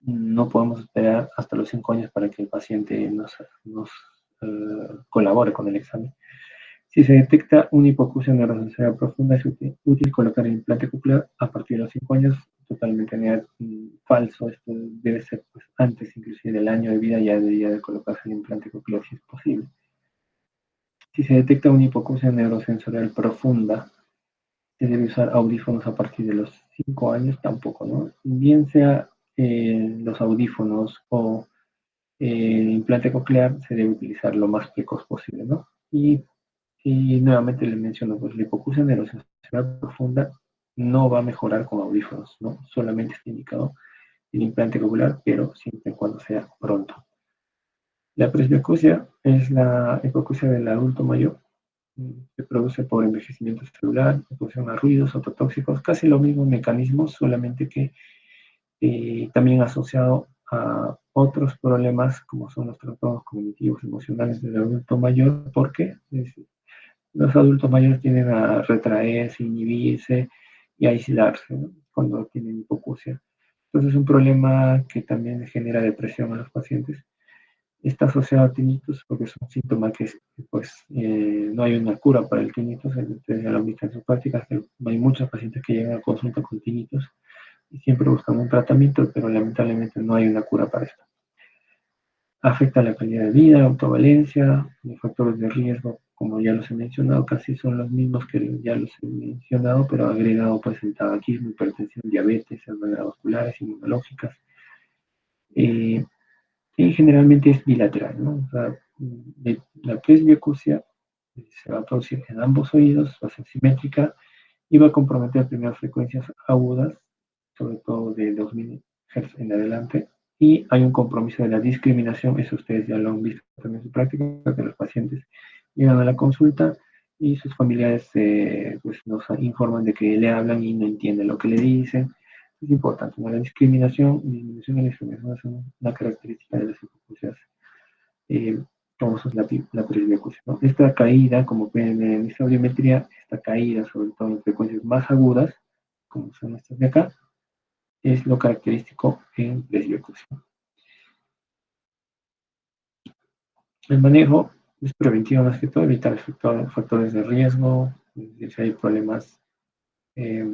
no podemos esperar hasta los 5 años para que el paciente nos colabore con el examen. Si se detecta una hipoacusia neurosensoria profunda, es útil colocar el implante coclear a partir de los 5 años, totalmente falso. Esto debe ser pues, antes inclusive del año de vida, ya debería de colocarse el implante coclear si es posible. Si se detecta una hipoacusia neurosensorial profunda, se debe usar audífonos a partir de los 5 años, tampoco, ¿no? Bien sea los audífonos o el implante coclear, se debe utilizar lo más precoz posible, ¿no? Y nuevamente les menciono, pues la hipoacusia neurosensorial profunda no va a mejorar con audífonos, ¿no? Solamente está indicado el implante coclear, pero siempre y cuando sea pronto. La presbiacusia es la hipoacusia del adulto mayor. Se produce por envejecimiento celular, exposición a ruidos ototóxicos, casi los mismos mecanismos, solamente que también asociado a otros problemas como son los trastornos cognitivos, emocionales del adulto mayor, porque los adultos mayores tienden a retraerse, inhibirse y aislarse, ¿no? Cuando tienen hipoacusia. Entonces es un problema que también genera depresión a los pacientes. Está asociado a tinnitus porque es un síntoma que pues, no hay una cura para el tinnitus. Ustedes ya lo han visto en sus prácticas, que hay muchos pacientes que llegan a consulta con tinnitus y siempre buscan un tratamiento, pero lamentablemente no hay una cura para esto. Afecta la calidad de vida, autovalencia, los factores de riesgo, como ya los he mencionado, casi son los mismos que ya los he mencionado, pero agregado pues el tabaquismo, hipertensión, diabetes, enfermedades vasculares, inmunológicas. Eh, y generalmente es bilateral, ¿no? O sea, la presbiacusia se va a producir en ambos oídos, va a ser simétrica y va a comprometer primeras frecuencias agudas, sobre todo de 2000 Hz en adelante, y hay un compromiso de la discriminación, eso ustedes ya lo han visto también en su práctica, que los pacientes llegan a la consulta y sus familiares pues nos informan de que le hablan y no entienden lo que le dicen. Es importante, ¿no? La discriminación y disminución de la discriminación es una característica de las hipoacusias, como es la presbiacusia, ¿no? Esta caída, como pueden ver en esta audiometría, esta caída, sobre todo en frecuencias más agudas, como son estas de acá, es lo característico en presbiacusia. El manejo es preventivo más que todo, evitar factores de riesgo, si hay problemas eh,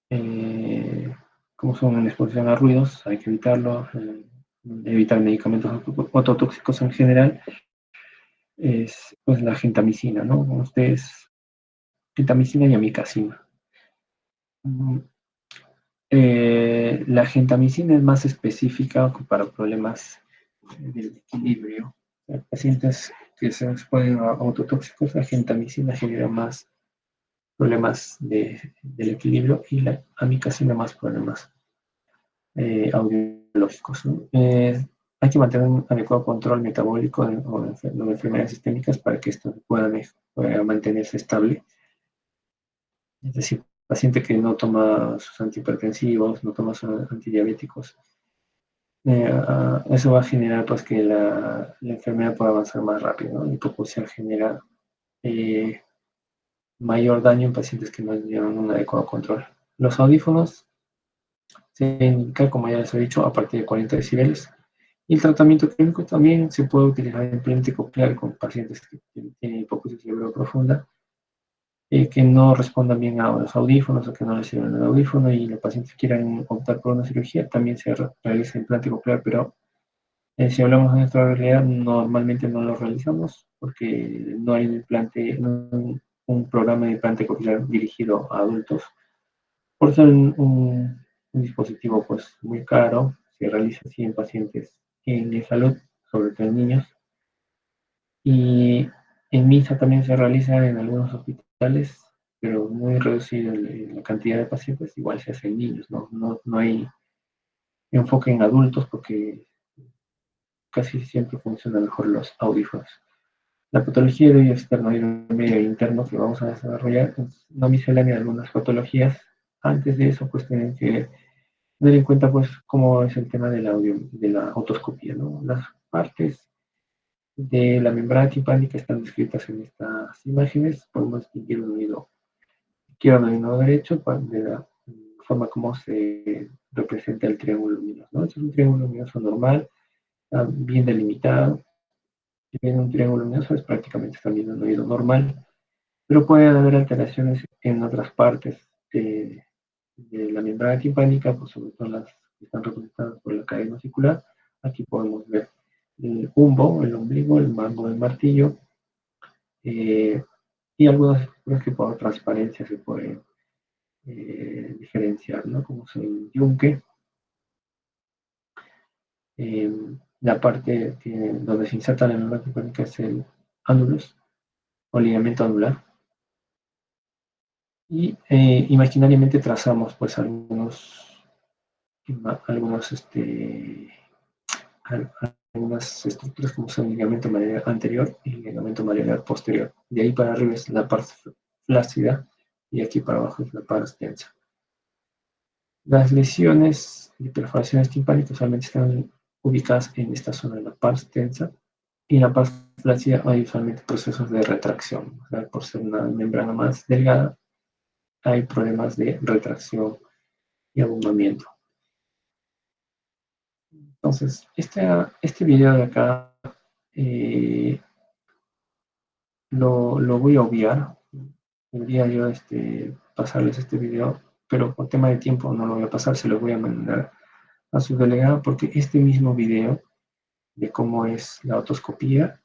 eh, como son la exposición a ruidos, hay que evitarlo, evitar medicamentos ototóxicos en general, es pues la gentamicina, ¿no? Ustedes, gentamicina y amicacina. La gentamicina es más específica para problemas del equilibrio. Pacientes que se exponen a autotóxicos, la gentamicina genera más problemas del equilibrio y la amicacina más problemas audiológicos, ¿no? Hay que mantener un adecuado control metabólico de enfermedades sistémicas para que esto pueda mantenerse estable. Es decir, paciente que no toma sus antihipertensivos, no toma sus antidiabéticos, eso va a generar pues, que la enfermedad pueda avanzar más rápido, ¿no? La hipoacusia genera eh, mayor daño en pacientes que no llevan un adecuado control. Los audífonos se indican, como ya les he dicho, a partir de 40 decibeles. Y el tratamiento clínico también se puede utilizar en implante coclear con pacientes que tienen hipoacusia cerebral profunda, que no respondan bien a los audífonos o que no les sirven el audífono y los pacientes quieran optar por una cirugía, también se realiza implante coclear, pero si hablamos de nuestra realidad, normalmente no lo realizamos porque no hay un programa de implante coclear dirigido a adultos. Por ser un dispositivo pues muy caro, se realiza así en pacientes en salud, sobre todo en niños, y en MISA también se realiza en algunos hospitales, pero muy reducido la cantidad de pacientes, igual se hace en niños, no hay enfoque en adultos porque casi siempre funcionan mejor los audífonos. La patología de oído externo y el medio interno que vamos a desarrollar es una miscelánea de algunas patologías. Antes de eso, pues tienen que tener en cuenta pues cómo es el tema del audio, de la otoscopía, ¿no? Las partes de la membrana timpánica están descritas en estas imágenes. Podemos distinguir un oído izquierdo y uno derecho de la forma como se representa el triángulo luminoso, ¿no? Este es un triángulo luminoso normal, está bien delimitado. Si bien un triángulo luminoso es prácticamente también un oído normal, pero puede haber alteraciones en otras partes de la membrana timpánica, pues sobre todo las que están representadas por la cadena circular. Aquí podemos ver el umbo, el ombligo, el mango del martillo, eh, y algunas estructuras que por transparencia se pueden diferenciar, ¿no? Como es el yunque, eh, la parte donde se inserta la membrana timpánica es el annulus o lineamiento anular. Y imaginariamente trazamos pues algunos algunas estructuras como son el ligamento malleolar anterior y el ligamento malleolar posterior. De ahí para arriba es la parte flácida y aquí para abajo es la parte tensa. Las lesiones y perforaciones timpánicas usualmente están ubicadas en esta zona de la parte tensa y en la parte flácida hay usualmente procesos de retracción. O sea, por ser una membrana más delgada, hay problemas de retracción y abombamiento. Entonces, este video de acá eh, lo voy a obviar. Debería yo pasarles este video, pero por tema de tiempo no lo voy a pasar, se lo voy a mandar a su delegado porque este mismo video de cómo es la otoscopía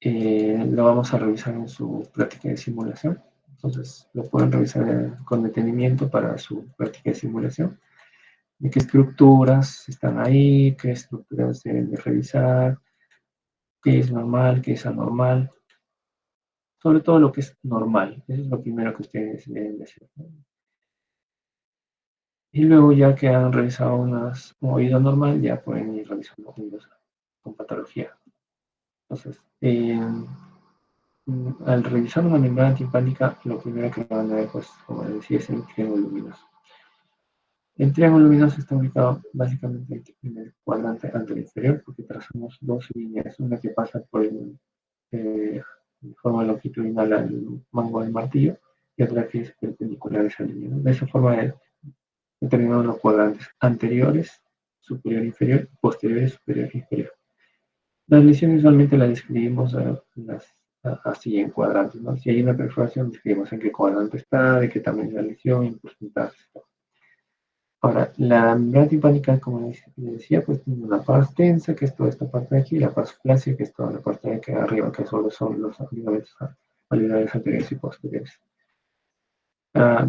lo vamos a revisar en su práctica de simulación. Entonces, lo pueden revisar con detenimiento para su práctica de simulación. De qué estructuras están ahí, qué estructuras deben de revisar, qué es normal, qué es anormal, sobre todo lo que es normal. Eso es lo primero que ustedes deben de hacer, ¿no? Y luego ya que han revisado un oído normal, ya pueden ir revisando oídos con patología. Entonces, al revisar una membrana timpánica, lo primero que van a ver, pues, como les decía, es el triángulo luminoso. El triángulo luminoso está ubicado básicamente en el cuadrante anterior inferior, porque trazamos dos líneas, una que pasa por de forma longitudinal al mango del martillo y otra que es perpendicular a esa línea, ¿no? De esa forma determinamos los cuadrantes anteriores, superior, inferior, posteriores, superior, inferior. Las lesiones usualmente las describimos así en cuadrantes, ¿no? Si hay una perforación, describimos en qué cuadrante está, de qué tamaño es la lesión, en porcentaje. Ahora, la membrana timpánica, como les decía, pues tiene una pars tensa, que es toda esta parte de aquí, y la pars flácida, que es toda la parte de aquí arriba, que solo son los ligamentos alveolares anteriores y posteriores.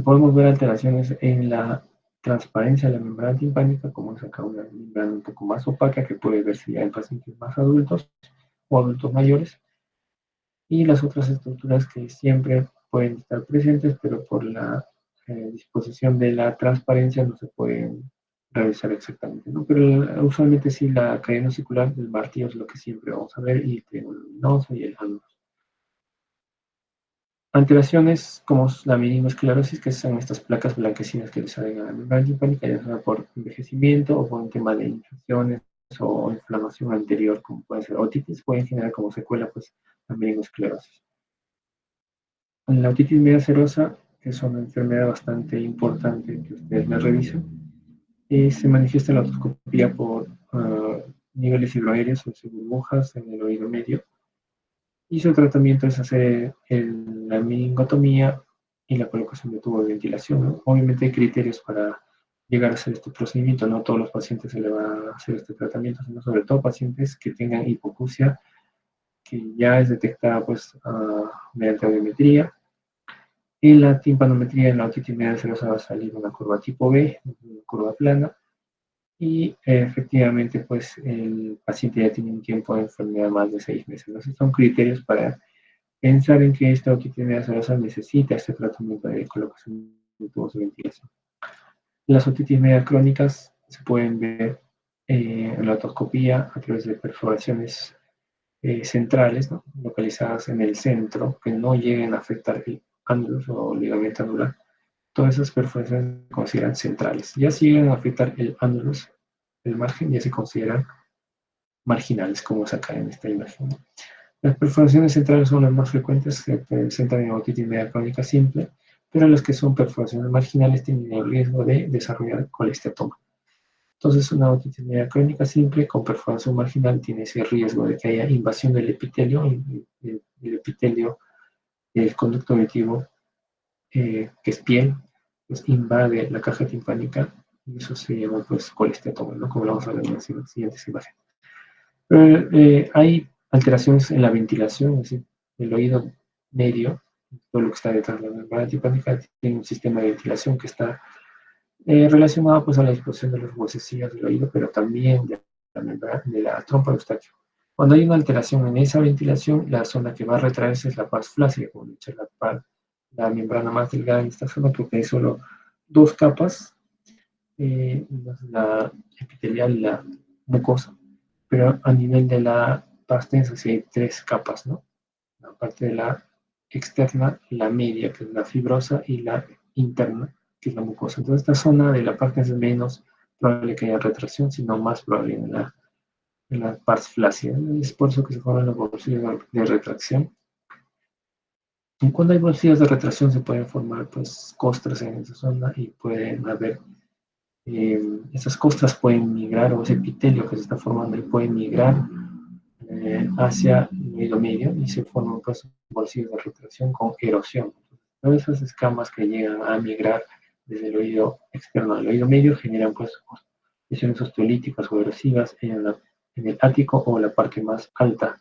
Podemos ver alteraciones en la transparencia de la membrana timpánica, como es acá una membrana un poco más opaca, que puede verse ya en pacientes más adultos o adultos mayores, y las otras estructuras que siempre pueden estar presentes, pero por la disposición de la transparencia no se pueden realizar exactamente, ¿no? Pero usualmente sí la cadena circular del martillo es lo que siempre vamos a ver, y el triángulo luminoso y el halo. Alteraciones como la minimosclerosis, que son estas placas blanquecinas que le salen a la membrana timpánica, ya sea por envejecimiento o por un tema de infecciones o inflamación anterior, como puede ser otitis, pueden generar como secuela pues la minimosclerosis. La otitis media serosa es una enfermedad bastante importante que ustedes la revisen. Se manifiesta en la otoscopía por niveles hidroaéreos o burbujas en el oído medio. Y su tratamiento es hacer la meningotomía y la colocación de tubo de ventilación, ¿no? Obviamente hay criterios para llegar a hacer este procedimiento. No a todos los pacientes se le va a hacer este tratamiento, sino sobre todo pacientes que tengan hipoacusia, que ya es detectada pues, mediante audiometría, En la timpanometría, en la otitimedia serosa va a salir una curva tipo B, una curva plana, y efectivamente, pues el paciente ya tiene un tiempo de enfermedad más de 6 meses. Entonces, son criterios para pensar en que esta otitimedia serosa necesita este tratamiento de colocación de tubos de ventilación. Las otitis media crónicas se pueden ver en la otoscopía a través de perforaciones centrales, ¿no? Localizadas en el centro, que no lleguen a afectar el annulus o ligamento anular. Todas esas perforaciones se consideran centrales. Ya si llegan a afectar el annulus, el margen, ya se consideran marginales, como se acá en esta imagen. Las perforaciones centrales son las más frecuentes, se presentan en otitis media crónica simple, pero las que son perforaciones marginales tienen el riesgo de desarrollar colesteatoma. Entonces, una otitis media crónica simple con perforación marginal tiene ese riesgo de que haya invasión del epitelio, el epitelio del conducto auditivo, que es piel, pues invade la caja timpánica y eso se llama pues colesteatoma, ¿no? Como lo vamos a ver en las siguientes imágenes. Pero hay alteraciones en la ventilación, es decir, el oído medio, todo lo que está detrás de la membrana timpánica, tiene un sistema de ventilación que está relacionado pues a la disposición de los huesecillos del oído, pero también de la membrana, de la trompa de Eustaquio. Cuando hay una alteración en esa ventilación, la zona que va a retraerse es la pars flácida, como dice la membrana más delgada en esta zona, porque hay solo dos capas, la epitelial y la mucosa, pero a nivel de la pars tensa sí hay tres capas, ¿no? La parte de la externa, la media, que es la fibrosa, y la interna, que es la mucosa. Entonces, esta zona de la parte es menos probable que haya retracción, sino más probable en la pars flácida. Es por eso que se forman los bolsillos de retracción. Y cuando hay bolsillos de retracción se pueden formar pues costras en esa zona y pueden haber, esas costras pueden migrar, o ese epitelio que se está formando y puede migrar hacia el oído medio y se forman pues bolsillos de retracción con erosión. Todas esas escamas que llegan a migrar desde el oído externo al oído medio generan pues lesiones osteolíticas o erosivas en el ático o la parte más alta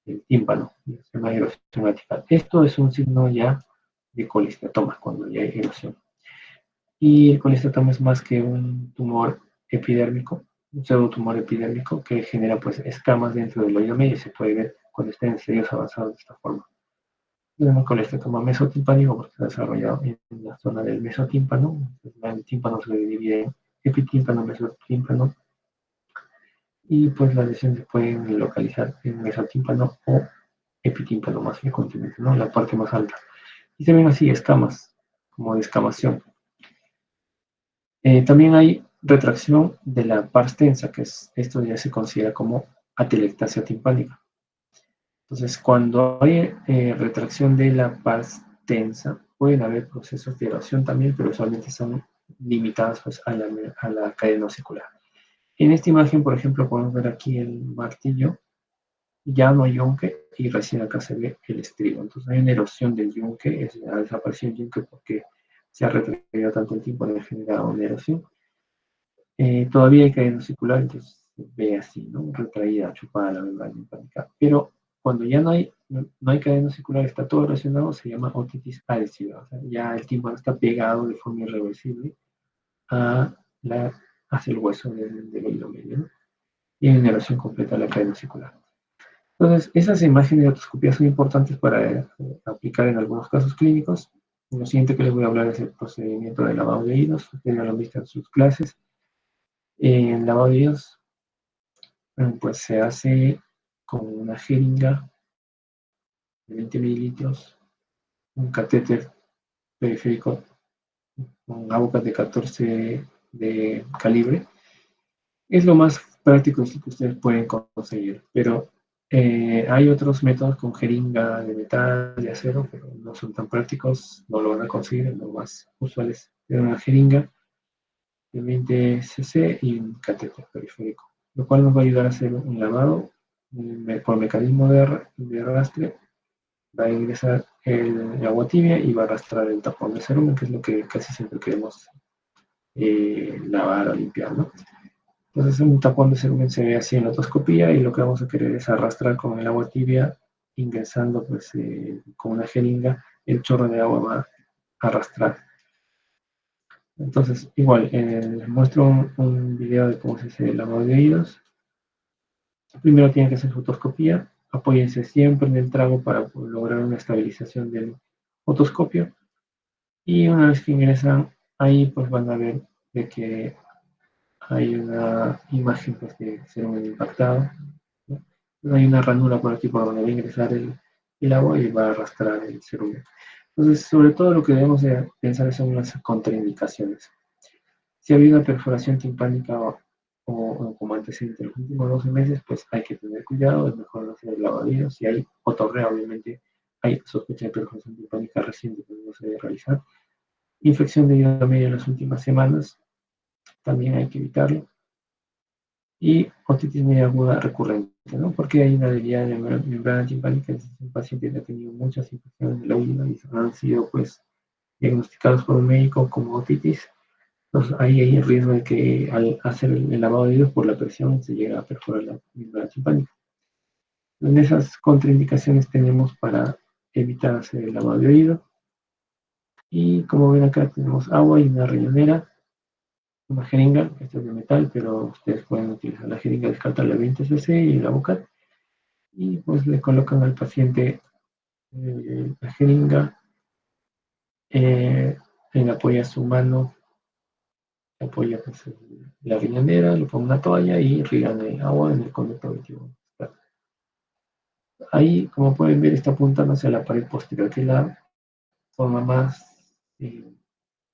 del tímpano, se llama erosión ática. Esto es un signo ya de colesteatoma, cuando ya hay erosión. Y el colesteatoma es más que un tumor epidérmico, un pseudotumor epidérmico que genera pues escamas dentro del oído medio y se puede ver cuando está en estadios avanzados de esta forma. Tenemos colesteatoma mesotimpánico porque se ha desarrollado en la zona del mesotímpano. El tímpano se divide en epitímpano, mesotímpano, y pues las lesiones se pueden localizar en mesotímpano o epitímpano más frecuentemente, ¿no? La parte más alta. Y se ven así escamas, como descamación. También hay retracción de la pars tensa, que esto ya se considera como atelectasia timpánica. Entonces, cuando hay retracción de la pars tensa, pueden haber procesos de erosión también, pero usualmente son limitados pues, a la cadena osicular. En esta imagen, por ejemplo, podemos ver aquí el martillo, ya no hay yunque y recién acá se ve el estribo. Entonces hay una erosión del yunque, ha desaparecido el yunque porque se ha retraído tanto el tiempo, ha generado una erosión. Todavía hay cadena circular, entonces se ve así, ¿no? Retraída, chupada la membrana timpánica. Pero cuando ya no hay cadena circular, está todo relacionado, se llama otitis adhesiva. O sea, ya el tímpano está pegado de forma irreversible a hacia el hueso del oído medio, ¿no? Y hay una erosión completa de la cadena circular. Entonces, esas imágenes de otoscopía son importantes para aplicar en algunos casos clínicos. Lo siguiente que les voy a hablar es el procedimiento de lavado de oídos. Ustedes ya lo han visto en sus clases. El lavado de oídos pues se hace con una jeringa de 20 mililitros, un catéter periférico con agujas de 14 de calibre. Es lo más práctico que ustedes pueden conseguir, pero hay otros métodos con jeringa de metal, de acero, pero no son tan prácticos, no lo van a conseguir. Lo más usual es tener una jeringa de 20 cc y un catéter periférico, lo cual nos va a ayudar a hacer un lavado por mecanismo de arrastre. Va a ingresar el agua tibia y va a arrastrar el tapón de cerumen, que es lo que casi siempre queremos lavar o limpiar, ¿no? Entonces un tapón de cerumen se ve así en la otoscopía y lo que vamos a querer es arrastrar con el agua tibia, ingresando pues con una jeringa, el chorro de agua va arrastrar. Entonces, igual, les muestro un video de cómo se hace el lavado de oídos. Primero tienen que hacer fotoscopía. Apóyense siempre en el trago para lograr una estabilización del otoscopio. Y una vez que ingresan ahí, pues van a ver de que hay una imagen pues, de cerebro impactado, ¿no? Hay una ranura por aquí por donde va a ingresar el agua y va a arrastrar el cerebro. Entonces, sobre todo lo que debemos de pensar son las contraindicaciones. Si ha habido una perforación timpánica o como antecedente en los últimos 12 meses, pues hay que tener cuidado, es mejor no hacer el lavadillo. Si hay otorrea, obviamente hay sospecha de perforación timpánica reciente que no se debe realizar. Infección de oído medio en las últimas semanas, también hay que evitarlo. Y otitis media aguda recurrente, ¿no? Porque hay una debilidad de la membrana timpánica, es un paciente que ha tenido muchas infecciones del oído y han sido pues diagnosticados por un médico como otitis. Entonces ahí hay el riesgo de que al hacer el lavado de oídos por la presión se llega a perforar la membrana timpánica. En esas contraindicaciones tenemos para evitar hacer el lavado de oído. Y como ven acá tenemos agua y una riñonera, una jeringa, esta es de metal, pero ustedes pueden utilizar la jeringa descartable 20 cc y la boca. Y pues le colocan al paciente la jeringa, le apoya su mano, le apoya pues, la riñonera, le pone una toalla y irrigan el agua en el conducto auditivo. Ahí, como pueden ver, está apuntando hacia la pared posterior, que es la forma más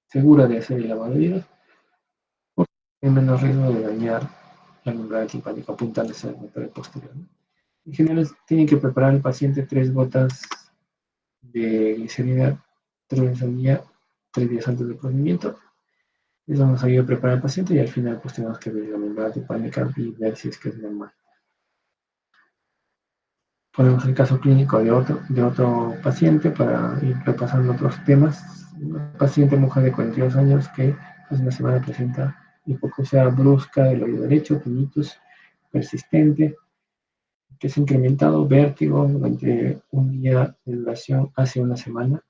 segura de hacer el lavado de oídos, porque hay menos riesgo de dañar la membrana timpánica apuntando hacia la pared posterior, ¿no? En general, tienen que preparar al paciente 3 gotas de glicerina 3 veces al día, 3 días antes del procedimiento. Eso nos ayuda a preparar al paciente y al final pues tenemos que ver la membrana timpánica y ver si es que es normal. Ponemos el caso clínico de otro paciente para ir repasando otros temas. Una paciente mujer de 42 años que hace una semana presenta hipoacusia brusca del oído derecho, tinnitus persistente, que se ha incrementado, vértigo durante un día de duración hace una semana.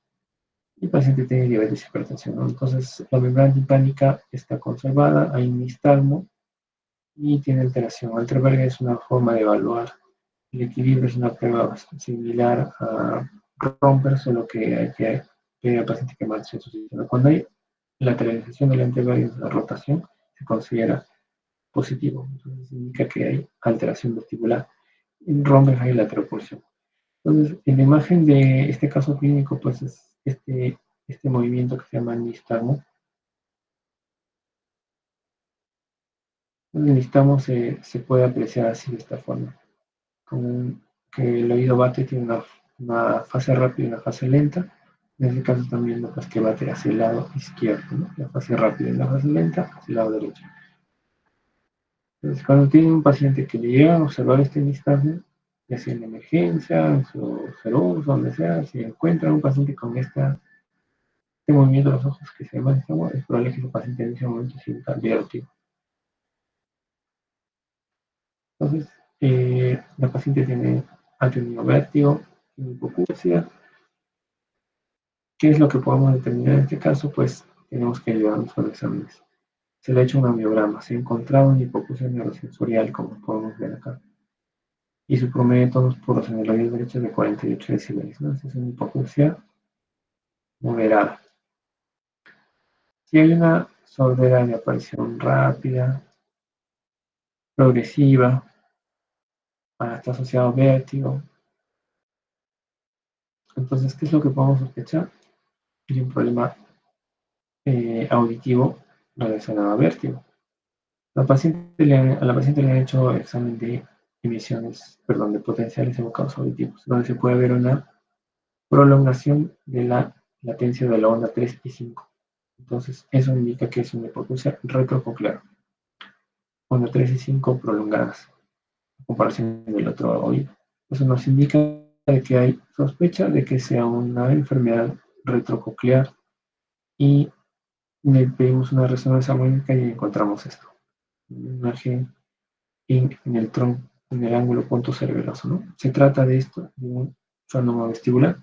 Y el paciente tiene diabetes y hipertensión, ¿no? Entonces, la membrana timpánica está conservada, hay nistagmo y tiene alteración. Alterberg es una forma de evaluar el equilibrio, es una prueba similar a romper, solo que hay que pedir al paciente que marche su sistema. Cuando hay lateralización del Alterberg, la rotación, se considera positivo. Entonces, indica que hay alteración vestibular. En Romberg hay lateropulsión. Entonces, en la imagen de este caso clínico, pues es este movimiento que se llama nistagmo. El nistagmo se puede apreciar así de esta forma, como que el oído bate tiene una fase rápida y una fase lenta. En este caso están viendo pues, que bate hacia el lado izquierdo, ¿no? La fase rápida y la fase lenta hacia el lado derecho. Entonces, cuando tiene un paciente que le llega a observar este nistagmo, ya sea en emergencia, en su salud, donde sea, si encuentra un paciente con este movimiento de los ojos que se llama nistagmo, es probable que el paciente en ese momento sienta vértigo. Entonces, la paciente ha tenido vértigo, tiene hipoacusia. ¿Qué es lo que podemos determinar en este caso? Pues tenemos que ayudarnos con exámenes. Se le ha hecho un angiograma, se ha encontrado una hipoacusia neurosensorial, como podemos ver acá. Y su promedio de tonos puros en el oído derecho es de 48 decibeles, ¿no? Esta es una hipoacusia moderada. Si hay una sordera de aparición rápida, progresiva, está asociado a vértigo, entonces, ¿qué es lo que podemos sospechar? Hay un problema auditivo relacionado a vértigo. A la paciente le han hecho examen de emisiones, perdón, de potenciales evocados auditivos, donde se puede ver una prolongación de la latencia de la onda 3 y 5. Entonces, eso indica que es una hipoacusia retrococlear. Onda 3 y 5 prolongadas, en comparación del otro oído. Eso nos indica de que hay sospecha de que sea una enfermedad retrococlear y le pedimos una resonancia magnética y encontramos esto. Una imagen en el tronco, en el ángulo punto cerebeloso, ¿no? Se trata de esto, de un schwannoma vestibular.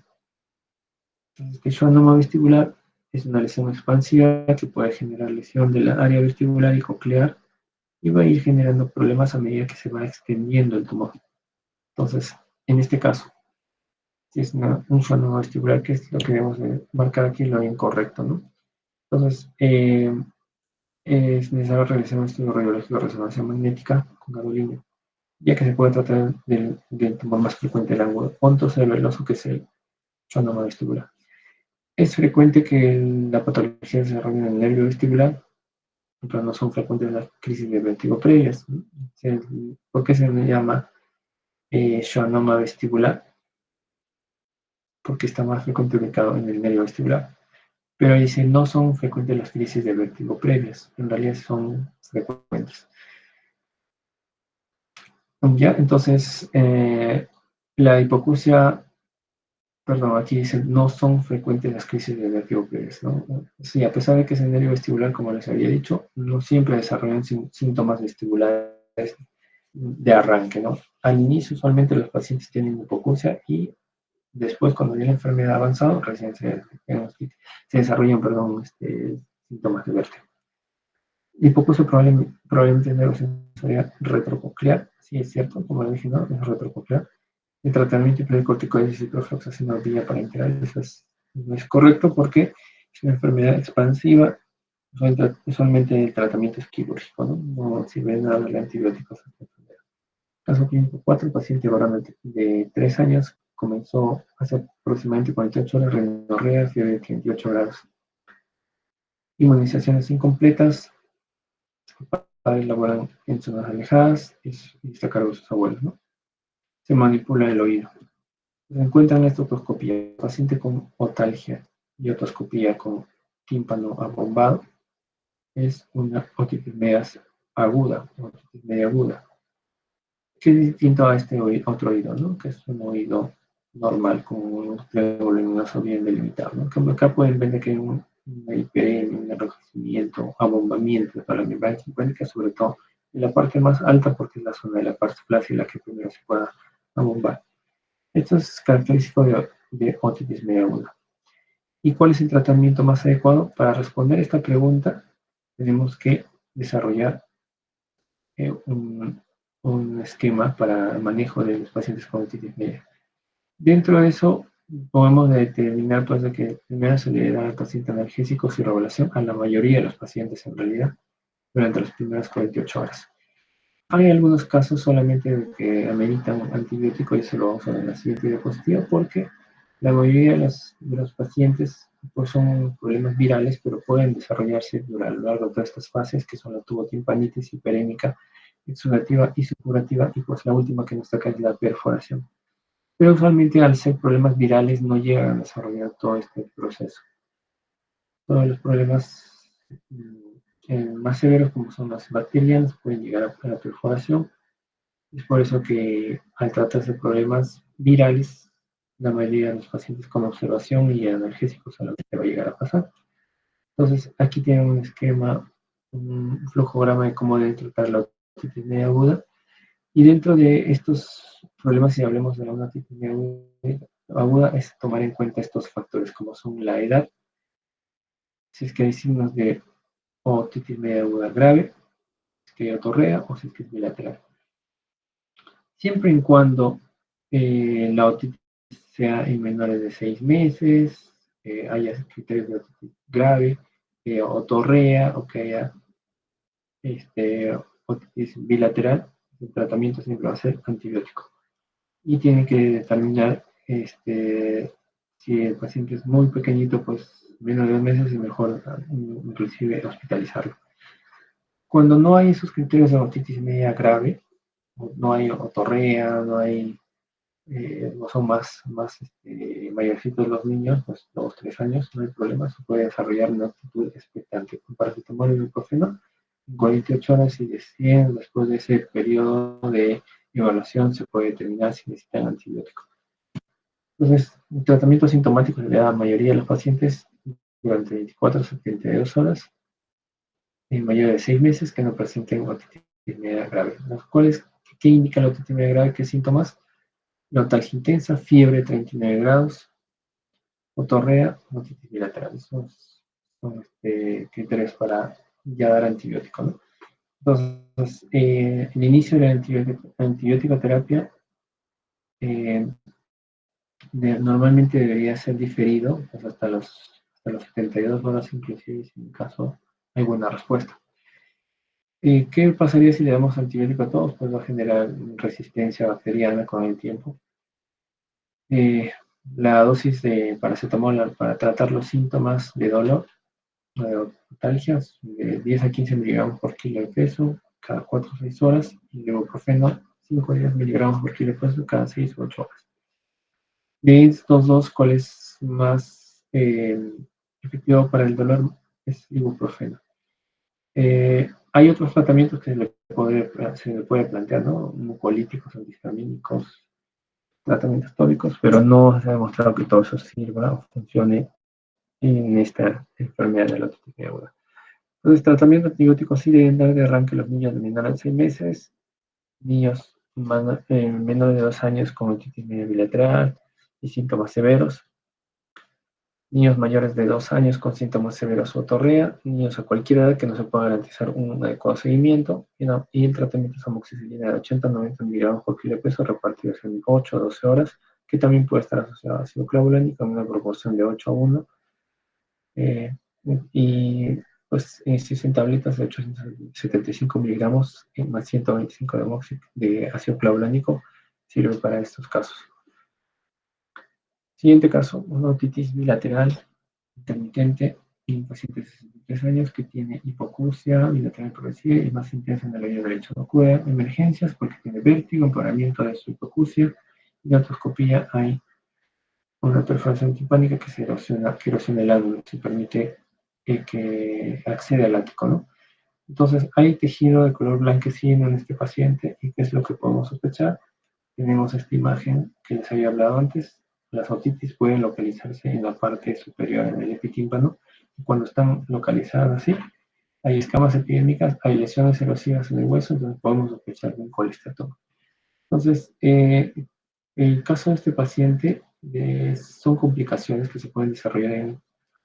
Entonces, el schwannoma vestibular Es una lesión expansiva que puede generar lesión de la área vestibular y coclear y va a ir generando problemas a medida que se va extendiendo el tumor. Entonces, en este caso, si es un schwannoma vestibular, que es lo que debemos de marcar aquí, lo incorrecto, ¿no? Entonces, es necesario realizar un estudio radiológico de resonancia magnética con gadolinium, ya que se puede tratar del tumor más frecuente del ángulo pontocerebeloso, que es el schwannoma vestibular. Es frecuente que la patología se desarrolle en el nervio vestibular, pero no son frecuentes las crisis de vértigo previas. ¿Por qué se le llama schwannoma vestibular? Porque está más frecuente ubicado en el nervio vestibular. Pero dice, no son frecuentes las crisis de vértigo previas. En realidad son frecuentes. Ya, entonces, la hipoacusia, perdón, aquí dice, no son frecuentes las crisis de vértigo previas, ¿no? Sí, a pesar de que es el nervio vestibular, como les había dicho, no siempre desarrollan síntomas vestibulares de arranque, ¿no? Al inicio, usualmente los pacientes tienen hipoacusia y después, cuando viene la enfermedad avanzada, recién se desarrollan, perdón, síntomas de vértigo. Hipoacusia probablemente es neurosensorial retrococlear, sí es cierto, como lo dije, ¿no? Es retrococlear. El tratamiento de corticoides y ciprofloxacina vía parenteral, eso no es correcto porque es una enfermedad expansiva. Usualmente el tratamiento es quirúrgico, ¿no? No sirve de nada darle antibióticos a esta enfermedad. Caso clínico 4, paciente varón de 3 años, comenzó hace aproximadamente 48 horas, rinorrea, fiebre de 38 grados. Inmunizaciones incompletas, padres laboran en zonas alejadas y está a cargo de sus abuelos, ¿no? Se manipula el oído. Se encuentra en la otoscopía, paciente con otalgia y otoscopía con tímpano abombado, es una otitis media aguda, otitis media aguda, que es distinto a este otro oído, ¿no? Que es un oído normal, con un triángulo luminoso bien delimitado, ¿no? Como acá pueden ver que hay una hiperemia, un enrojecimiento, abombamiento para la membrana simpática, sobre todo en la parte más alta, porque es la zona de la parte flácida la que primero se pueda abombar. Esto es característico de otitis media aguda. ¿Y cuál es el tratamiento más adecuado? Para responder esta pregunta, tenemos que desarrollar un esquema para el manejo de los pacientes con otitis media. Dentro de eso, podemos determinar pues, de que primero se le da al paciente analgésicos y revelación a la mayoría de los pacientes en realidad durante las primeras 48 horas. Hay algunos casos solamente de que ameritan antibiótico, y eso lo vamos a ver en la siguiente diapositiva, porque la mayoría de los pacientes pues, son problemas virales, pero pueden desarrollarse a lo largo de todas estas fases, que son la tubotimpanitis hiperémica, exudativa y supurativa, y pues la última que nos toca es la perforación. Pero usualmente al ser problemas virales no llegan a desarrollar todo este proceso. Todos los problemas más severos, como son las bacterianas, pueden llegar a la perforación. Es por eso que al tratarse de problemas virales, la mayoría de los pacientes con observación y analgésicos solamente va a llegar a pasar. Entonces, aquí tienen un esquema, un flujograma de cómo deben tratar la otitis media aguda. Y dentro de estos problemas, si hablemos de la otitis media aguda, es tomar en cuenta estos factores, como son la edad, si es que hay signos de otitis media aguda grave, si es que hay otorrea o si es que es bilateral. Siempre y cuando la otitis sea en menores de 6 meses, haya criterios de otitis grave, otorrea o que haya otitis bilateral, el tratamiento siempre va a ser antibiótico. Y tiene que determinar si el paciente es muy pequeñito, pues menos de 2 meses y mejor inclusive hospitalizarlo. Cuando no hay esos criterios de otitis media grave, no hay otorrea, no son más mayorcitos los niños, pues 2, 3 años, no hay problema, se puede desarrollar una actitud expectante con paracetamol y ibuprofeno en 48 horas y recién después de ese periodo de evaluación se puede determinar si necesitan antibiótico. Entonces, el tratamiento sintomático se le da a la mayoría de los pacientes durante 24 a 72 horas en mayor de 6 meses que no presenten otitis media grave. ¿Qué indica la otitis media grave? ¿Qué síntomas? Notalgia intensa, fiebre 39 grados, otorrea, otitis bilateral. Eso es criterios para ya dar antibiótico, ¿no? Entonces, el inicio de la antibiótico terapia normalmente debería ser diferido pues, hasta los 72 horas, inclusive si en caso hay buena respuesta. ¿Qué pasaría si le damos antibiótico a todos? Pues va a generar resistencia bacteriana con el tiempo. La dosis de paracetamol para tratar los síntomas de dolor, de otalgias, de 10 a 15 miligramos por kilo de peso cada 4 o 6 horas, y de ibuprofeno 5 a 10 miligramos por kilo de peso cada 6 o 8 horas. De estos dos, ¿cuál es más efectivo para el dolor? Es ibuprofeno. Hay otros tratamientos que se le puede plantear, ¿no? Mucolíticos, antihistamínicos, tratamientos tópicos, pero no se ha demostrado que todo eso sirva o funcione en esta enfermedad de la otitis media aguda. Entonces, tratamiento antibiótico sí deben dar de arranque los niños de menor de 6 meses, niños menores de 2 años con otitis media bilateral y síntomas severos, niños mayores de 2 años con síntomas severos o otorrea, niños a cualquier edad que no se pueda garantizar un adecuado seguimiento, y el tratamiento es amoxicilina de 80 a 90 miligramos por kilo de peso repartidos en 8 a 12 horas, que también puede estar asociado a ácido clavulánico en una proporción de 8 a 1, y pues 60 tablitas de 875 miligramos más 125 de ácido clavulánico sirve para estos casos. Siguiente caso, una otitis bilateral intermitente en un paciente de 63 años que tiene hipoacusia bilateral progresiva y más intensa en el oído derecho. No acude a emergencias porque tiene vértigo, empeoramiento de su hipoacusia, y en otoscopía hay una perforación timpánica que que erosiona el ángulo, se permite que accede al ático, ¿no? Entonces, hay tejido de color blanquecino en este paciente, y ¿qué es lo que podemos sospechar? Tenemos esta imagen que les había hablado antes. Las otitis pueden localizarse en la parte superior, en el epitímpano, y cuando están localizadas así, hay escamas epidémicas, hay lesiones erosivas en el hueso, entonces podemos sospechar de un colestatoma. Entonces, el caso de este paciente son complicaciones que se pueden desarrollar en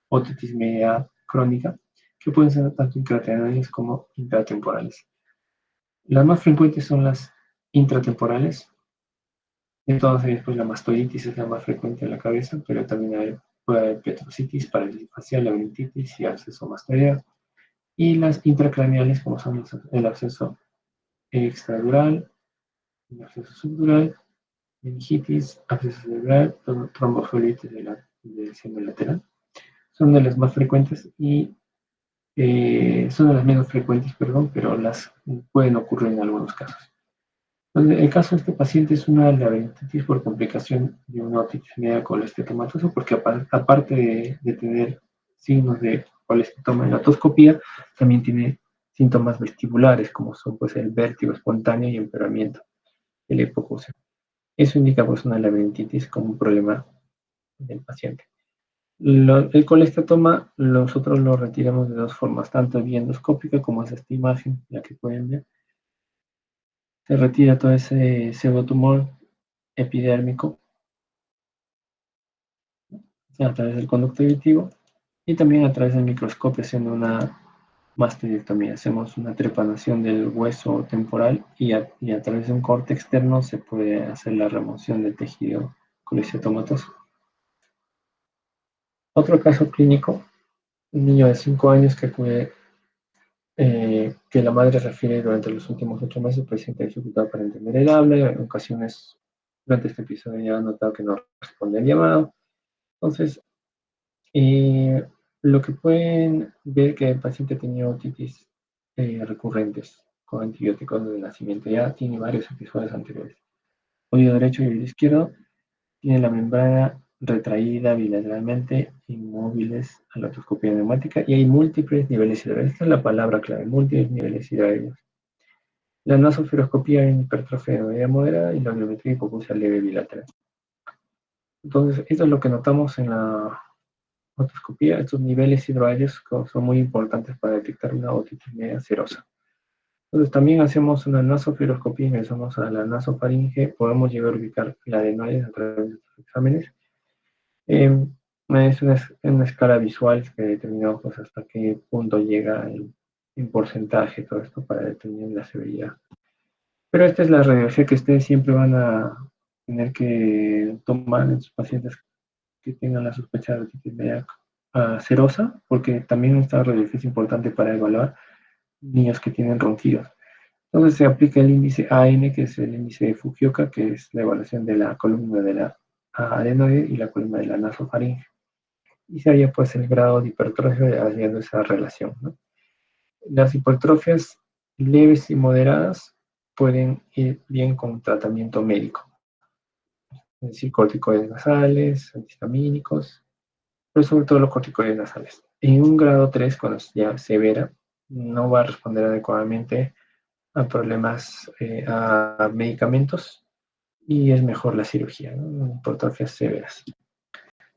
otitis media crónica, que pueden ser tanto intratemporales como intratemporales. Las más frecuentes son las intratemporales. Entonces, después la mastoiditis es la más frecuente en la cabeza, pero también puede haber petrocitis, parálisis facial, laberintitis y absceso mastoideo. Y las intracraneales, como son el absceso extradural, el absceso subdural, meningitis, absceso cerebral, tromboflebitis del seno lateral. Son de las más frecuentes y son de las menos frecuentes, perdón, pero las pueden ocurrir en algunos casos. El caso de este paciente es una laberintitis por complicación de una otitis media colestetomatosa, porque aparte de tener signos de colestetoma en la otoscopía, también tiene síntomas vestibulares, como son pues, el vértigo espontáneo y empeoramiento de la hipoacusia. Eso indica pues, una laberintitis como un problema del paciente. El colestatoma nosotros lo retiramos de dos formas, tanto vía endoscópica como es esta imagen, la que pueden ver. Se retira todo ese pseudotumor epidérmico a través del conducto auditivo y también a través del microscopio haciendo una mastoidectomía. Hacemos una trepanación del hueso temporal y a través de un corte externo se puede hacer la remoción del tejido colestetomatoso. Otro caso clínico, un niño de 5 años que la madre refiere durante los últimos 8 meses presenta dificultad para entender el habla, y en ocasiones durante este episodio ya han notado que no responde al llamado. Entonces, lo que pueden ver que el paciente tenía otitis recurrentes con antibióticos desde el nacimiento, ya tiene varios episodios anteriores. Oído derecho y oído izquierdo tiene la membrana retraída bilateralmente, inmóviles a la otoscopia neumática, y hay múltiples niveles hidráulicos. Esta es la palabra clave, múltiples niveles hidráulicos. La nasofiloscopía en hipertrofia de medida moderada y la biometría hipoacusia leve bilateral. Entonces, esto es lo que notamos en la otoscopía. Estos niveles hidroaéreos son muy importantes para detectar una otitis media serosa. Entonces también hacemos una nasofiloscopía, ingresamos a la nasofaringe, podemos llegar a ubicar la adenoides a través de estos exámenes. Es una escala visual que determinamos pues, hasta qué punto llega en porcentaje todo esto para determinar la severidad. Pero esta es la radiografía que ustedes siempre van a tener que tomar en sus pacientes que tengan la sospecha de otitis media serosa, porque también esta radiografía es importante para evaluar niños que tienen ronquidos. Entonces se aplica el índice AN, que es el índice de Fujioka, que es la evaluación de la columna de la adenoide y la columna de la nasofaringe. Y se halla pues el grado de hipertrofia haciendo esa relación, ¿no? Las hipertrofias leves y moderadas pueden ir bien con tratamiento médico, es decir, corticoides nasales, antihistamínicos, pero sobre todo los corticoides nasales. En un grado 3, cuando es ya severa, no va a responder adecuadamente a problemas, a medicamentos, y es mejor la cirugía, ¿no? Hipertrofias severas.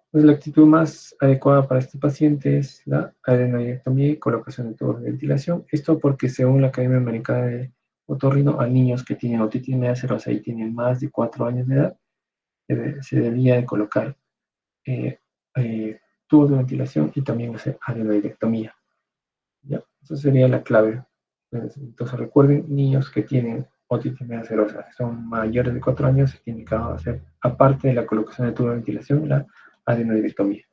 Entonces, la actitud más adecuada para este paciente es la adenoidectomía y colocación de tubos de ventilación. Esto porque según la Academia Americana de Otorrino, a niños que tienen otitis media serosa y tienen más de 4 años de edad, se debería de colocar eh, eh, tubos de ventilación y también hacer adenoidectomía. ¿Ya? Esa sería la clave. Entonces recuerden, niños que tienen otitis media serosa, que son mayores de 4 años, se tiene que hacer, aparte de la colocación de tubo de ventilación, la adenoidectomía.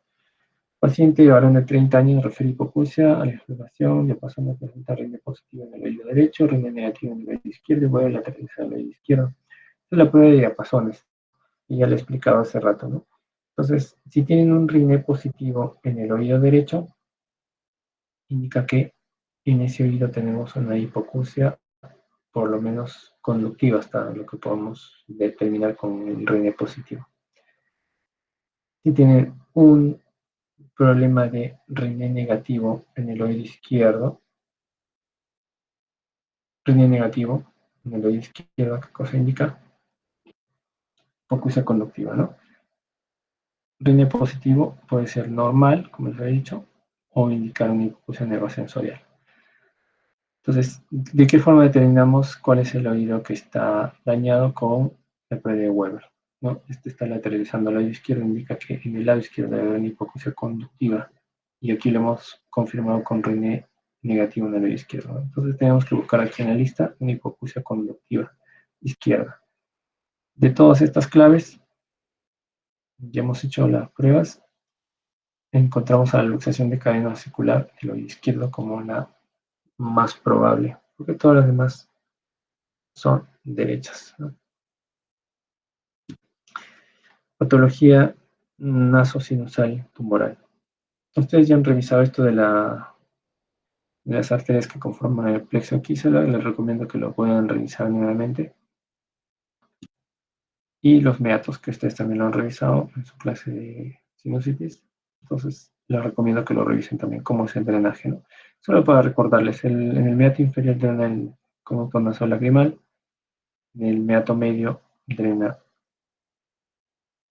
Paciente varón de 30 años, refiere hipoacusia a la exploración, ya pasando a presentar RNA positivo en el oído derecho, RNA negativo en el oído izquierdo y vuelve a lateralizar el oído izquierdo. Esta es la prueba de diapasones, y ya lo he explicado hace rato, ¿no? Entonces, si tienen un RNA positivo en el oído derecho, indica que en ese oído tenemos una hipoacusia, por lo menos conductiva, hasta lo que podemos determinar con el RNA positivo. Si tienen un problema de RNA negativo en el oído izquierdo, RNA negativo en el oído izquierdo, ¿qué cosa indica? Hipoacusia conductiva, ¿no? RNA positivo puede ser normal, como les he dicho, o indicar una hipoacusia neurosensorial. Entonces, ¿de qué forma determinamos cuál es el oído que está dañado con la prueba de Weber? ¿No? Este está lateralizando al oído izquierdo, indica que en el lado izquierdo debe haber una hipoacusia conductiva, y aquí lo hemos confirmado con RNA negativo en el oído izquierdo, ¿no? Entonces tenemos que buscar aquí en la lista una hipoacusia conductiva izquierda. De todas estas claves, ya hemos hecho las pruebas, encontramos a la luxación de cadena vesicular del oído izquierdo como la más probable, porque todas las demás son derechas, ¿no? Patología nasosinusal tumoral. Ustedes ya han revisado esto de las arterias que conforman el plexo aquísala, les recomiendo que lo puedan revisar nuevamente. Y los meatos, que ustedes también lo han revisado en su clase de sinusitis. Entonces, les recomiendo que lo revisen también, cómo es el drenaje, ¿no? Solo para recordarles, en el meato inferior drena el conducto nasolacrimal, en el meato medio drena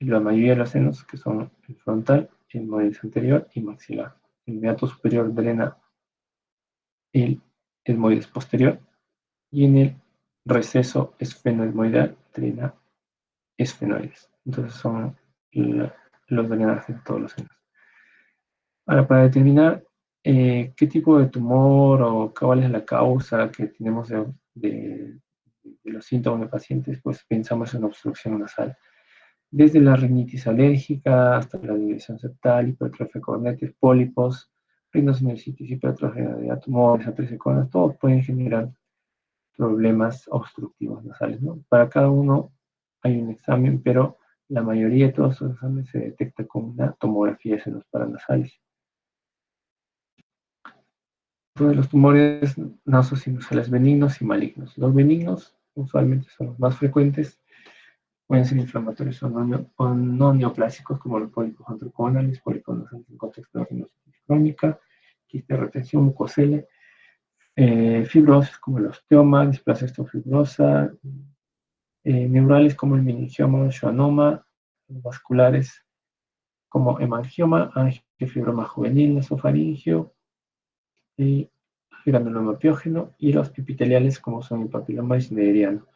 la mayoría de los senos, que son el frontal, el moides anterior y maxilar. El meato superior drena el etmoides posterior, y en el receso esfenoidal drena esfenoides. Entonces son los drenajes de todos los senos. Ahora, para determinar qué tipo de tumor o cuál es la causa que tenemos de los síntomas de pacientes, pues pensamos en obstrucción nasal. Desde la rinitis alérgica hasta la división septal, hipertrofia cornetes, pólipos, rinosinusitis, hipertrofia de tumores, atresiconas, todos pueden generar problemas obstructivos nasales, ¿no? Para cada uno hay un examen, pero la mayoría de todos los exámenes se detecta con una tomografía de senos paranasales. De los tumores nasosinusales benignos y malignos. Los benignos usualmente son los más frecuentes, pueden ser inflamatorios o no neoplásicos, como los pólipos antroconales, pólipos nasales en contexto de rinosis crónica, quiste de retención, mucosele, fibrosis como el osteoma, displasia osteofibrosa, neurales como el meningioma o schwannoma, vasculares como hemangioma, angiofibroma juvenil, nasofaringio, y granuloma piógeno, y los epiteliales como son el papiloma schneideriano.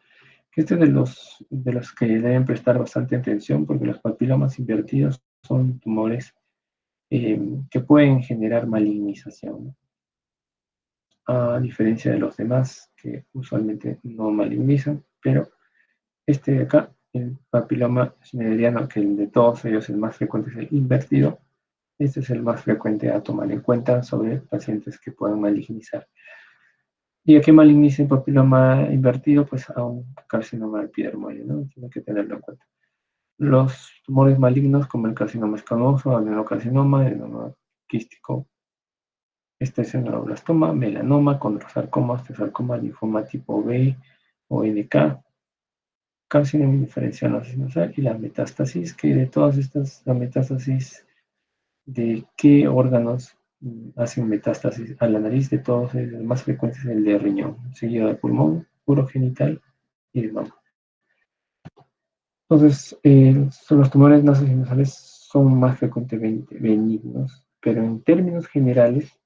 Este es de los que deben prestar bastante atención, porque los papilomas invertidos son tumores que pueden generar malignización, ¿no? A diferencia de los demás, que usualmente no malignizan, pero este de acá, el papiloma schneideriano, que el de todos ellos el más frecuente es el invertido, este es el más frecuente a tomar en cuenta sobre pacientes que puedan malignizar. ¿Y a qué maligniza el papiloma invertido? Pues a un carcinoma epidermoide, ¿no? Tiene que tenerlo en cuenta. Los tumores malignos, como el carcinoma escamoso, adenocarcinoma, adenoma quístico, estenoblastoma, melanoma, condrosarcoma, osteosarcoma, linfoma tipo B o NK, carcinoma diferencial nasal y la metástasis, que de todas estas, la metástasis de qué órganos hacen metástasis a la nariz, de todos el más frecuente es el de riñón, seguido de pulmón, urogenital y de mama. Entonces, los tumores nasales son más frecuentemente benignos, pero en términos generales,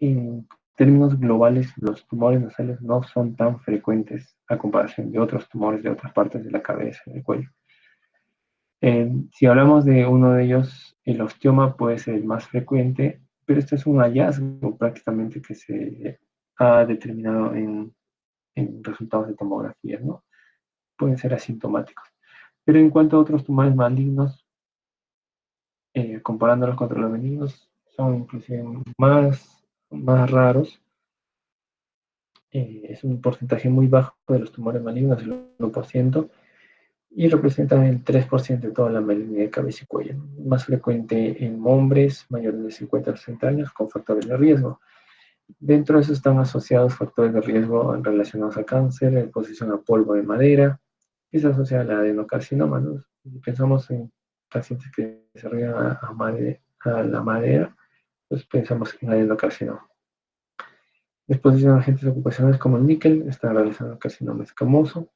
en términos globales, los tumores nasales no son tan frecuentes a comparación de otros tumores de otras partes de la cabeza y del cuello. Si hablamos de uno de ellos, el osteoma puede ser el más frecuente, pero este es un hallazgo prácticamente que se ha determinado en resultados de tomografía, ¿no? Pueden ser asintomáticos. Pero en cuanto a otros tumores malignos, comparándolos contra los benignos, son inclusive más raros. Es un porcentaje muy bajo de los tumores malignos, el 1%, y representan el 3% de toda la malignidad de cabeza y cuello. Más frecuente en hombres mayores de 50 a 60 años con factores de riesgo. Dentro de eso están asociados factores de riesgo relacionados a cáncer, exposición a polvo de madera, y se asocia a la adenocarcinoma, ¿no? Si pensamos en pacientes que se ríen a la madera, pues pensamos en adenocarcinoma. Exposición a agentes ocupacionales como el níquel, está realizando carcinoma escamoso,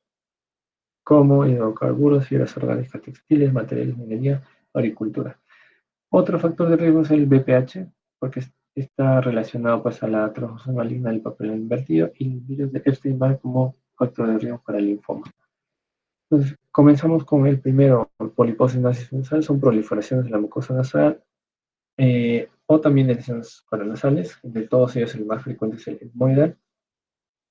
como hidrocarburos, fibras orgánicas textiles, materiales, minería, agricultura. Otro factor de riesgo es el BPH, porque está relacionado pues, a la transfusión maligna del papel invertido y el virus de Epstein-Barr como factor de riesgo para el linfoma. Entonces, comenzamos con el primero, poliposis nasal, son proliferaciones de la mucosa nasal, o también de lesiones paranasales, de todos ellos el más frecuente es el etmoidal,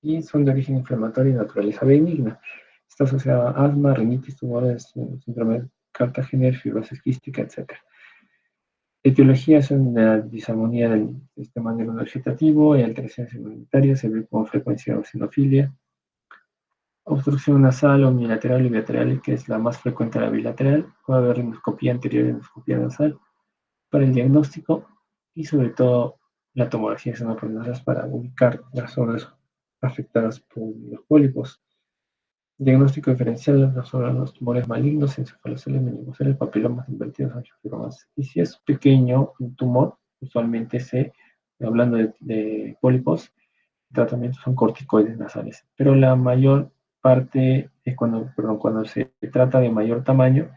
y son de origen inflamatorio y naturaleza benigna. Está asociada a asma, rinitis, tumores, síndrome de Cartagener, fibrosis quística, etc. Etiología son la disarmonía del sistema neurovegetativo y alteraciones inmunitarias, se ve con frecuencia eosinofilia. Obstrucción nasal o unilateral y bilateral, que es la más frecuente la bilateral. Puede haber endoscopía anterior y endoscopía nasal para el diagnóstico y sobre todo la tomografía sonoprenasal para ubicar las zonas afectadas por los pólipos. Diagnóstico diferencial son los tumores malignos, encefaloceles, meningoceles, papilomas invertidos, angiofilomas. Y si es pequeño un tumor, usualmente hablando de pólipos, el tratamiento son corticoides nasales. Pero la mayor parte, cuando se trata de mayor tamaño,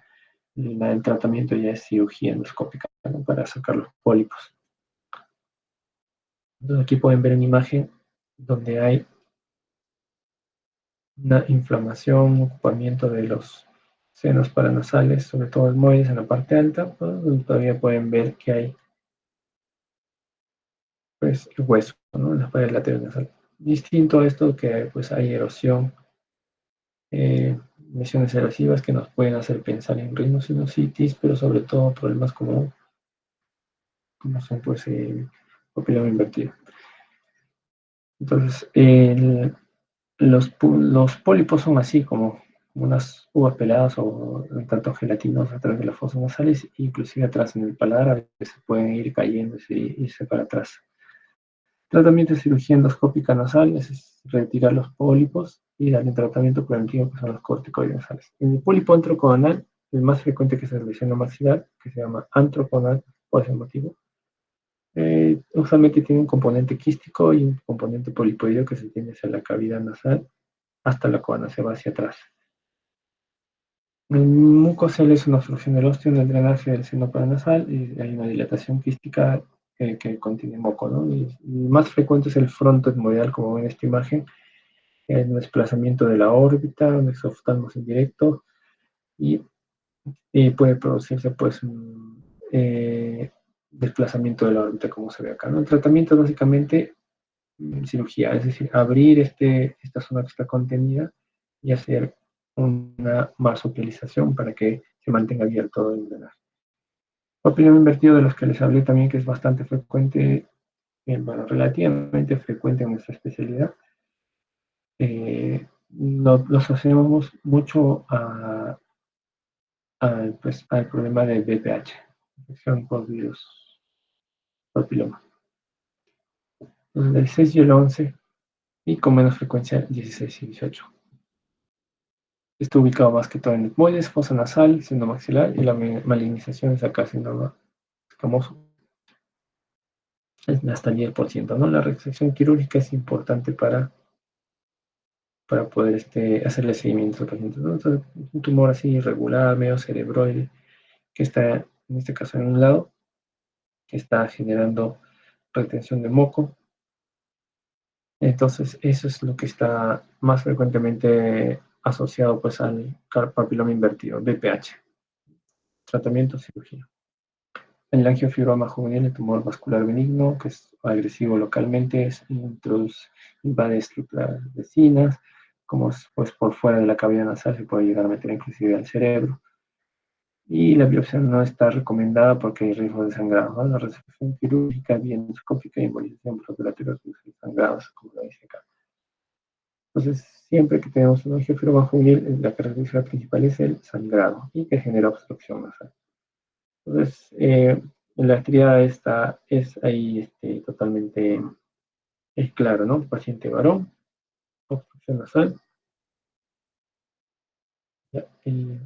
el tratamiento ya es cirugía endoscópica, ¿no? Para sacar los pólipos. Entonces aquí pueden ver una imagen donde hay una inflamación, ocupamiento de los senos paranasales, sobre todo etmoides en la parte alta, donde todavía pueden ver que hay pues, el hueso, ¿no? En las paredes laterales nasales. Distinto a esto que pues, hay erosión, lesiones erosivas que nos pueden hacer pensar en rinosinusitis, pero sobre todo problemas como son pues papiloma invertido. Entonces, los pólipos son así como unas uvas peladas o un tanto gelatinosas a través de las fosas nasales, inclusive atrás en el paladar a veces pueden ir cayendo y irse para atrás. Tratamiento de cirugía endoscópica nasal es retirar los pólipos y darle un tratamiento preventivo que son los corticoides nasales. En el pólipo antroconal, el más frecuente que se lesiona maxilar, que se llama antroconal por ese motivo, usualmente tiene un componente quístico y un componente polipoideo que se tiende hacia la cavidad nasal hasta la coana, se va hacia atrás. El mucocel es una obstrucción del ósteo en el drenaje del seno paranasal y hay una dilatación quística que contiene moco, ¿no? Y más frecuente es el fronto etmoidal, como ven en esta imagen, el desplazamiento de la órbita, un exoftalmos indirecto y puede producirse pues desplazamiento de la órbita, como se ve acá, ¿no? El tratamiento es básicamente cirugía, es decir, abrir esta zona que está contenida y hacer una marsupialización para que se mantenga abierto el drenaje. Papiloma invertido de los que les hablé también, que es bastante frecuente, bueno, relativamente frecuente en nuestra especialidad. Lo asociamos mucho pues, al problema de BPH, infección por virus papiloma. Entonces, el 6 y el 11, y con menos frecuencia 16 y 18. Está ubicado más que todo en etmoides, fosa nasal, seno maxilar, y la malignización es el carcinoma escamoso. Es hasta el 10%, ¿no? La resección quirúrgica es importante para poder hacerle seguimiento al paciente, ¿no? Entonces, un tumor así irregular, medio cerebroide, que está, en este caso, en un lado, que está generando retención de moco. Entonces, eso es lo que está más frecuentemente asociado pues al papiloma invertido, BPH. Tratamiento, cirugía. El angiofibroma juvenil, el tumor vascular benigno, que es agresivo localmente, invade estructuras vecinas, como pues por fuera de la cavidad nasal se puede llegar a meter inclusive al cerebro. Y la biopsia no está recomendada porque hay riesgo de sangrado, ¿no? La resección quirúrgica, endoscópica y embolización postoperativa de sangrados, como lo dice acá. Entonces, siempre que tenemos un angiofibroma juvenil, la característica principal es el sangrado y que genera obstrucción nasal. Entonces, la triada es ahí totalmente claro, ¿no? Paciente varón, obstrucción nasal, ya, y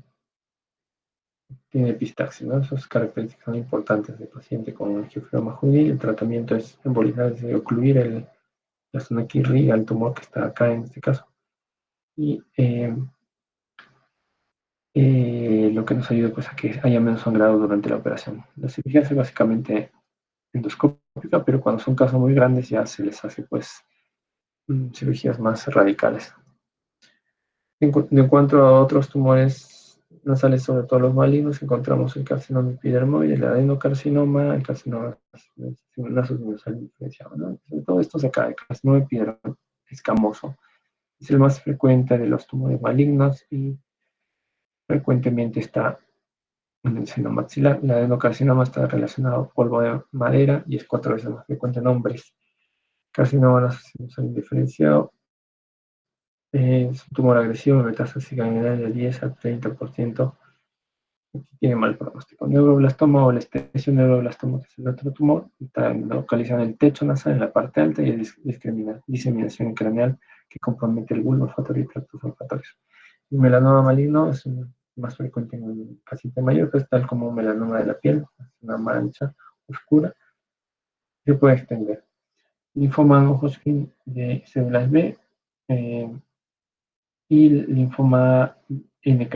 tiene epistaxis, ¿no? Esas características son importantes del paciente con angiofibroma juvenil. El tratamiento es embolizar, es decir, ocluir la zona que irriga el tumor que está acá en este caso. Y lo que nos ayuda pues, a que haya menos sangrado durante la operación. La cirugía es básicamente endoscópica, pero cuando son casos muy grandes ya se les hace pues cirugías más radicales. En cuanto a otros tumores nasales, sobre todo los malignos, encontramos el carcinoma epidermoide, el adenocarcinoma, el carcinoma nasal diferenciado, ¿no? Todo esto se cae. El carcinoma epidermoide escamoso es el más frecuente de los tumores malignos y frecuentemente está en el seno maxilar. El adenocarcinoma está relacionado a polvo de madera y es 4 veces más frecuente en hombres. Carcinoma nasal diferenciado es un tumor agresivo, metástasis ganglionar del 10 al 30%, tiene mal pronóstico. Neuroblastoma o la extensión neuroblastoma, que es el otro tumor, está localizado en el techo nasal, en la parte alta, y hay diseminación craneal que compromete el bulbo olfatorio y tractos olfatorios. El melanoma maligno es más frecuente en el paciente mayor, que es tal como un melanoma de la piel, una mancha oscura que puede extender. Linfoma no-Hodgkin de células B, y linfoma NK,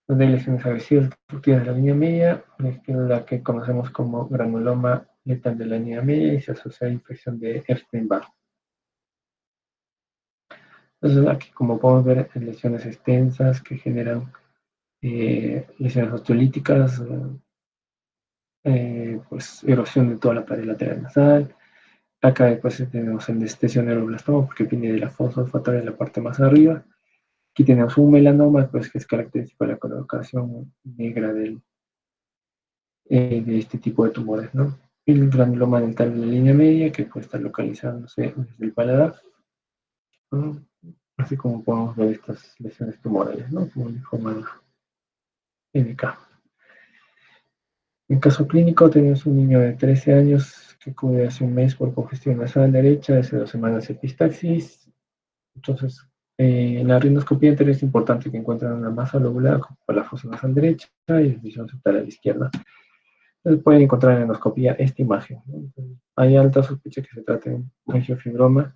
donde hay lesiones agresivas destructivas de la línea media, la que conocemos como granuloma letal de la línea media, y se asocia a infección de Epstein-Barr. Entonces aquí, como podemos ver, lesiones extensas que generan lesiones osteolíticas, pues erosión de toda la pared lateral nasal. Acá después tenemos el anestesia neuroblastoma porque viene de la fosa olfatoria en la parte más arriba. Aquí tenemos un melanoma, pues, que es característico de la colocación negra de este tipo de tumores, ¿no? El granuloma dental de la línea media, que puede estar localizándose desde el paladar, ¿no? Así como podemos ver estas lesiones tumorales, ¿no? Como linfoma NK. En caso clínico, tenemos un niño de 13 años que acude hace un mes por congestión nasal derecha, hace 2 semanas epistaxis. Entonces, en la rindoscopía anterior es importante que encuentren una masa lobular por la fosa nasal derecha y visión septal a la izquierda. Entonces pueden encontrar en la endoscopía esta imagen, ¿no? Hay alta sospecha que se trate de un angiofibroma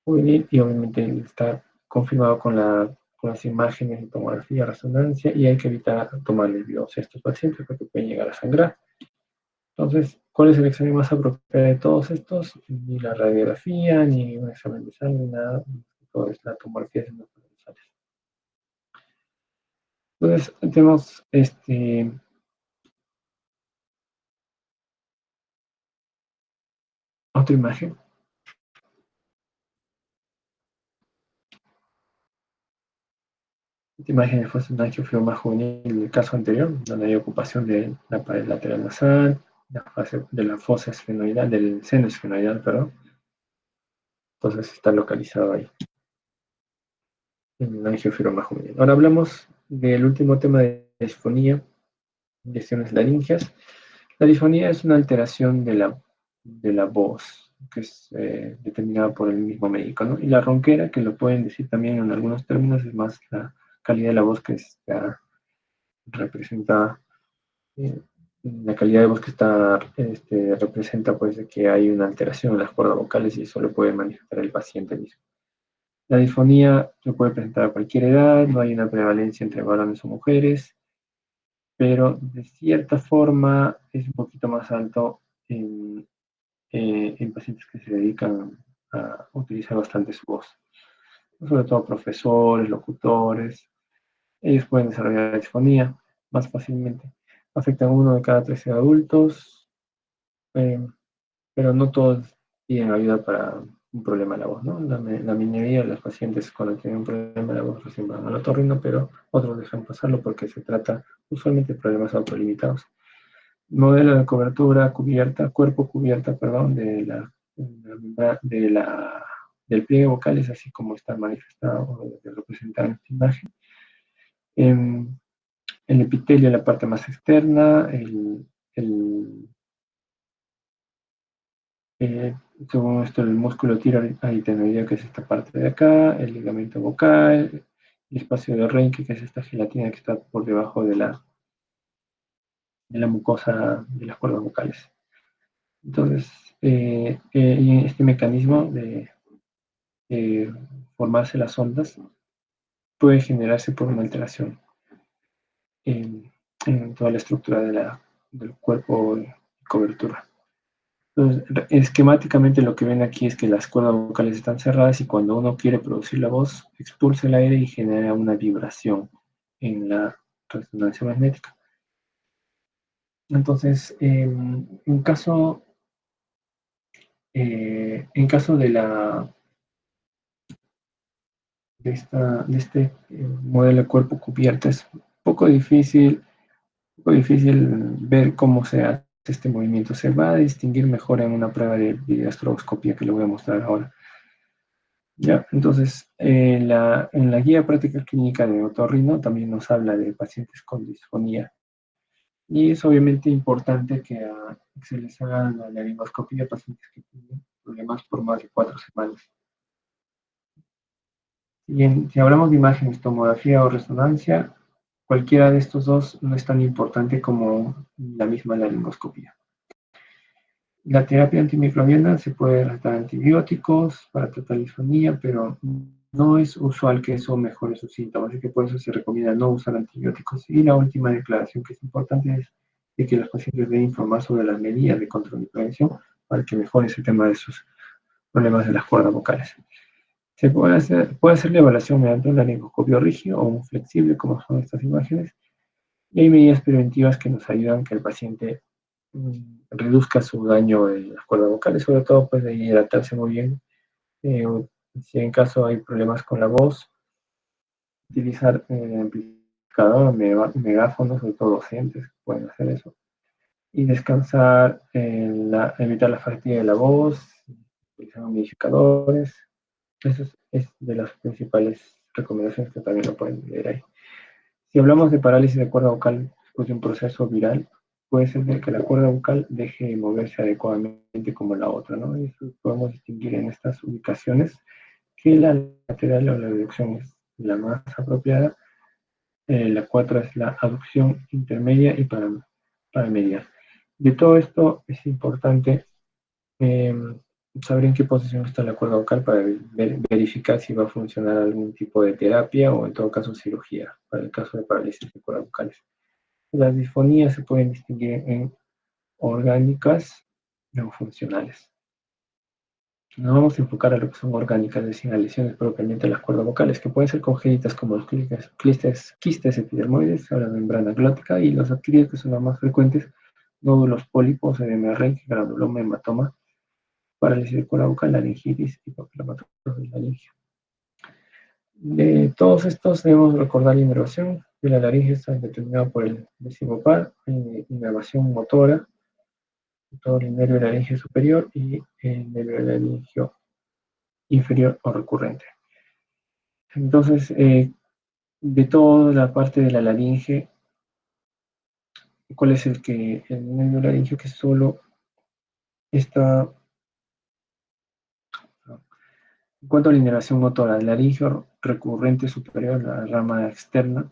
juvenil y obviamente está confirmado con las imágenes de tomografía, resonancia, y hay que evitar tomarle biopsia a estos pacientes porque pueden llegar a sangrar. Entonces, ¿cuál es el examen más apropiado de todos estos? Ni la radiografía, ni un examen de sangre, nada. Todo es la tomografía de senos nasales. Entonces, tenemos Otra imagen. Esta imagen de fosa angiofleoma juvenil en el caso anterior, donde hay ocupación de la pared lateral nasal, la fase de la fosa esfenoidal, del seno esfenoidal, perdón. Entonces está localizado ahí, en el angiofleoma juvenil. Ahora hablamos del último tema de disfonía, lesiones laringeas. La disfonía es una alteración de la voz, que es determinada por el mismo médico, ¿no? Y la ronquera, que lo pueden decir también en algunos términos, es más la calidad de la voz que está representada. eh, la calidad de voz que está representa pues de que hay una alteración en las cuerdas vocales y eso lo puede manifestar el paciente mismo. La disfonía se puede presentar a cualquier edad, no hay una prevalencia entre varones o mujeres, pero de cierta forma es un poquito más alto en pacientes que se dedican a utilizar bastante su voz, sobre todo profesores, locutores. Ellos pueden desarrollar disfonía más fácilmente. Afecta a 1 de cada 13 adultos, eh, pero no todos piden ayuda para un problema de la voz, ¿no? La minoría de los pacientes cuando tienen un problema de la voz recién van al otorrino, pero otros dejan pasarlo porque se trata usualmente de problemas autolimitados. Modelo de cobertura cubierta, cuerpo cubierta, perdón, del pliegue vocal es así como está manifestado o representado en esta imagen. El epitelio en la parte más externa, el, eh, según esto, el músculo tiroaritenoideo, que es esta parte de acá, el ligamento vocal, el espacio de Reinke, que es esta gelatina que está por debajo de la mucosa de las cuerdas vocales. Entonces, y este mecanismo de formarse las ondas puede generarse por una alteración en, en toda la estructura del cuerpo de cobertura. Entonces, esquemáticamente lo que ven aquí es que las cuerdas vocales están cerradas y cuando uno quiere producir la voz, expulsa el aire y genera una vibración en la resonancia magnética. Entonces, en caso de este modelo de cuerpo cubierto, es un poco difícil ver cómo se hace este movimiento. Se va a distinguir mejor en una prueba de videoastroscopía que le voy a mostrar ahora. Ya, entonces, en la guía práctica clínica de otorrino también nos habla de pacientes con disfonía. Y es obviamente importante que se les haga la laringoscopía a pacientes que tienen problemas por más de 4 semanas. Bien, si hablamos de imágenes, tomografía o resonancia, cualquiera de estos dos no es tan importante como la misma laringoscopía. La terapia antimicrobiana se puede tratar antibióticos para tratar disfonía, pero no es usual que eso mejore sus síntomas, así que por eso se recomienda no usar antibióticos. Y la última declaración que es importante es de que los pacientes deben informar sobre las medidas de control y prevención para que mejore ese tema de sus problemas de las cuerdas vocales. Se puede hacer la evaluación mediante un laringoscopio rígido o un flexible, como son estas imágenes, y hay medidas preventivas que nos ayudan a que el paciente reduzca su daño en las cuerdas vocales, sobre todo pues de hidratarse muy bien. Eh, si en caso hay problemas con la voz, utilizar amplificador, megáfonos, sobre todo docentes pueden hacer eso. Y descansar, evitar la fatiga de la voz, utilizar humidificadores. Eso es de las principales recomendaciones que también lo pueden leer ahí. Si hablamos de parálisis de cuerda vocal después de un proceso viral, puede ser de que la cuerda vocal deje de moverse adecuadamente como la otra, ¿no? Y eso podemos distinguir en estas ubicaciones que la lateral o la abducción es la más apropiada, la 4 es la abducción intermedia y paramedial. De todo esto es importante eh, saber en qué posición está la cuerda vocal para verificar si va a funcionar algún tipo de terapia o en todo caso cirugía para el caso de parálisis de cuerdas vocales. Las disfonías se pueden distinguir en orgánicas no funcionales. Nos vamos a enfocar a lo que son orgánicas, es decir, a lesiones propiamente de las cuerdas vocales, que pueden ser congénitas como los quistes epidermoides o la membrana glótica, y los adquiridos, que son los más frecuentes, nódulos, pólipos, edema, granuloma, hematoma, parálisis de cuerda bucal, laringitis y papilomatosis de laringe. De todos estos debemos recordar la inervación de la laringe está determinada por el décimo par, inervación motora, todo el nervio laringio superior y el nervio laringio inferior o recurrente. Entonces, de toda la parte de la laringe, ¿cuál es el nervio laringio que solo está, en cuanto a la inervación motora, el laringio recurrente superior, la rama externa,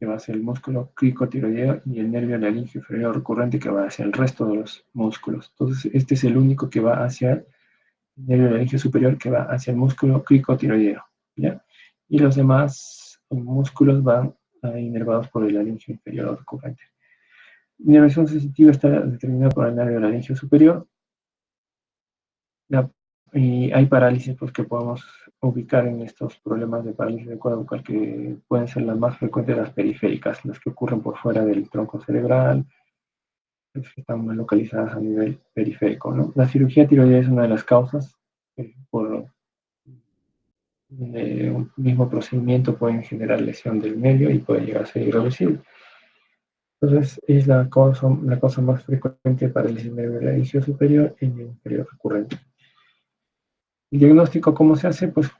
que va hacia el músculo cricotiroideo, y el nervio laringio inferior recurrente que va hacia el resto de los músculos. Entonces, este es el único que va hacia el nervio laringio superior, que va hacia el músculo cricotiroideo, ¿ya? Y los demás músculos van inervados por el laringio inferior recurrente. La inervación sensitiva está determinada por el nervio laringio superior, y hay parálisis pues, que podemos ubicar en estos problemas de parálisis de cuerda bucal que pueden ser las más frecuentes, las periféricas, las que ocurren por fuera del tronco cerebral, las que están más localizadas a nivel periférico, ¿no? La cirugía tiroidea es una de las causas, por un mismo procedimiento pueden generar lesión del medio y puede llegar a ser irreversible. Entonces es la causa más frecuente de parálisis nervio superior y inferior recurrente. El diagnóstico, ¿cómo se hace? Pues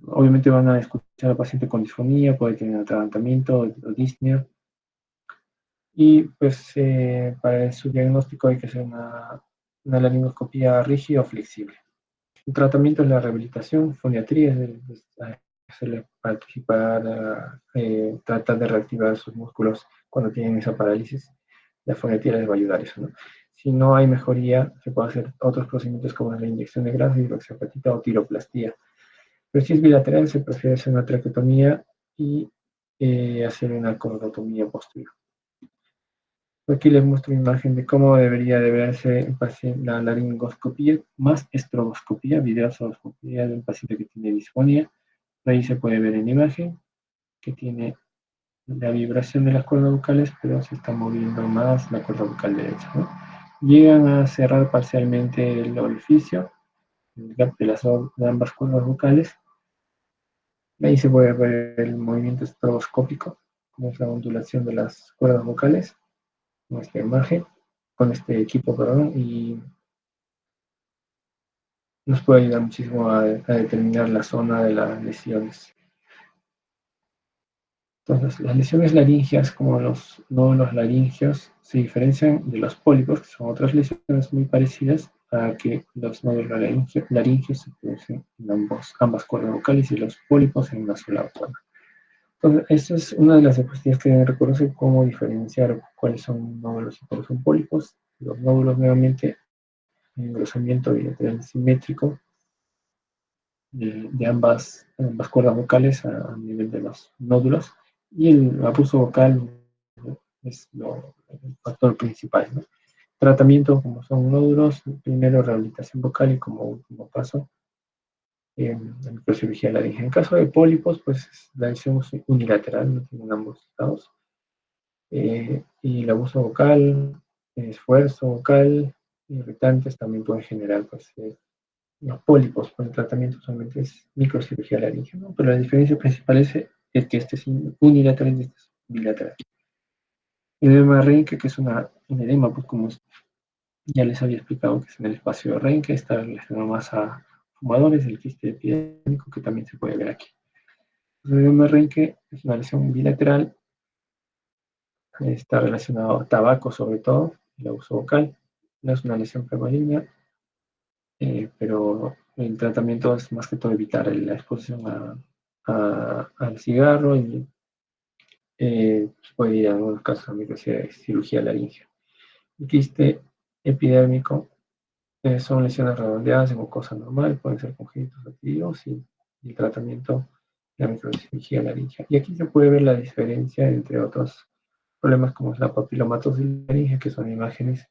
obviamente van a escuchar al paciente con disfonía, puede tener atragantamiento o disnea. Y pues para su diagnóstico hay que hacer una laringoscopía rígida o flexible. El tratamiento es la rehabilitación, foniatría, es hacerle participar, tratar de reactivar sus músculos cuando tienen esa parálisis. La foniatría les va a ayudar eso, ¿no? Si no hay mejoría, se puede hacer otros procedimientos como la inyección de grasa, hidroxiapatita o tiroplastía. Pero si es bilateral, se prefiere hacer una traqueotomía y hacer una cordotomía posterior. Aquí les muestro una imagen de cómo debería de verse la laringoscopía más estroboscopía, videoestroboscopía de un paciente que tiene disfonía. Ahí se puede ver en imagen que tiene la vibración de las cuerdas vocales, pero se está moviendo más la cuerda vocal derecha, ¿no? Llegan a cerrar parcialmente el orificio, el gap de ambas cuerdas vocales. Ahí se puede ver el movimiento estroboscópico, como es la ondulación de las cuerdas vocales, con esta imagen, con este equipo, perdón, y nos puede ayudar muchísimo a determinar la zona de las lesiones. Entonces, las lesiones laringeas, como los nódulos laringeos, se diferencian de los pólipos, que son otras lesiones muy parecidas a que los nódulos laringeos se producen en ambas cuerdas vocales y los pólipos en una sola cuerda. Entonces, esta es una de las diapositivas que deben reconocer cómo diferenciar cuáles son nódulos y cuáles son pólipos. Los nódulos, nuevamente, engrosamiento bilateral simétrico de ambas cuerdas vocales a nivel de los nódulos, y el abuso vocal es el factor principal, ¿no? Tratamiento, como son nódulos, primero rehabilitación vocal y como último paso, la microcirugía laringe. En caso de pólipos, pues la lesión es unilateral, no tienen ambos estados. Y el abuso vocal, esfuerzo vocal, irritantes también pueden generar pues, los pólipos. Por el tratamiento solamente es microcirugía laringe, ¿no? Pero la diferencia principal es que este es unilateral y este es bilateral. El edema de Reinke, que es un edema, pues como ya les había explicado, que es en el espacio de Reinke, está relacionado más a fumadores, el quiste epidémico, que también se puede ver aquí. El edema de Reinke es una lesión bilateral, está relacionado a tabaco sobre todo, el abuso vocal, no es una lesión premaligna, pero el tratamiento es más que todo evitar la exposición al cigarro y puede ir en algunos casos a microcirugía laringea. El quiste epidérmico son lesiones redondeadas en mucosa normal, pueden ser congénitos adquiridos y el tratamiento de la microcirugía laringea. Y aquí se puede ver la diferencia entre otros problemas como es la papilomatosis laringea, que son imágenes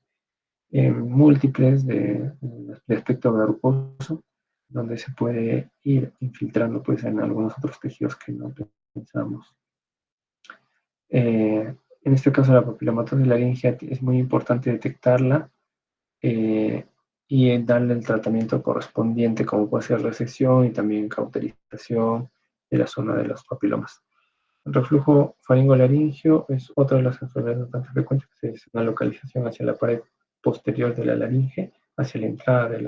múltiples de aspecto verrucoso, donde se puede ir infiltrando pues, en algunos otros tejidos que no pensamos. En este caso, la papilomatosis laringea es muy importante detectarla y darle el tratamiento correspondiente, como puede ser resección y también cauterización de la zona de los papilomas. El reflujo faringolaringio es otra de las enfermedades bastante frecuentes, que es una localización hacia la pared posterior de la laringe, hacia la entrada de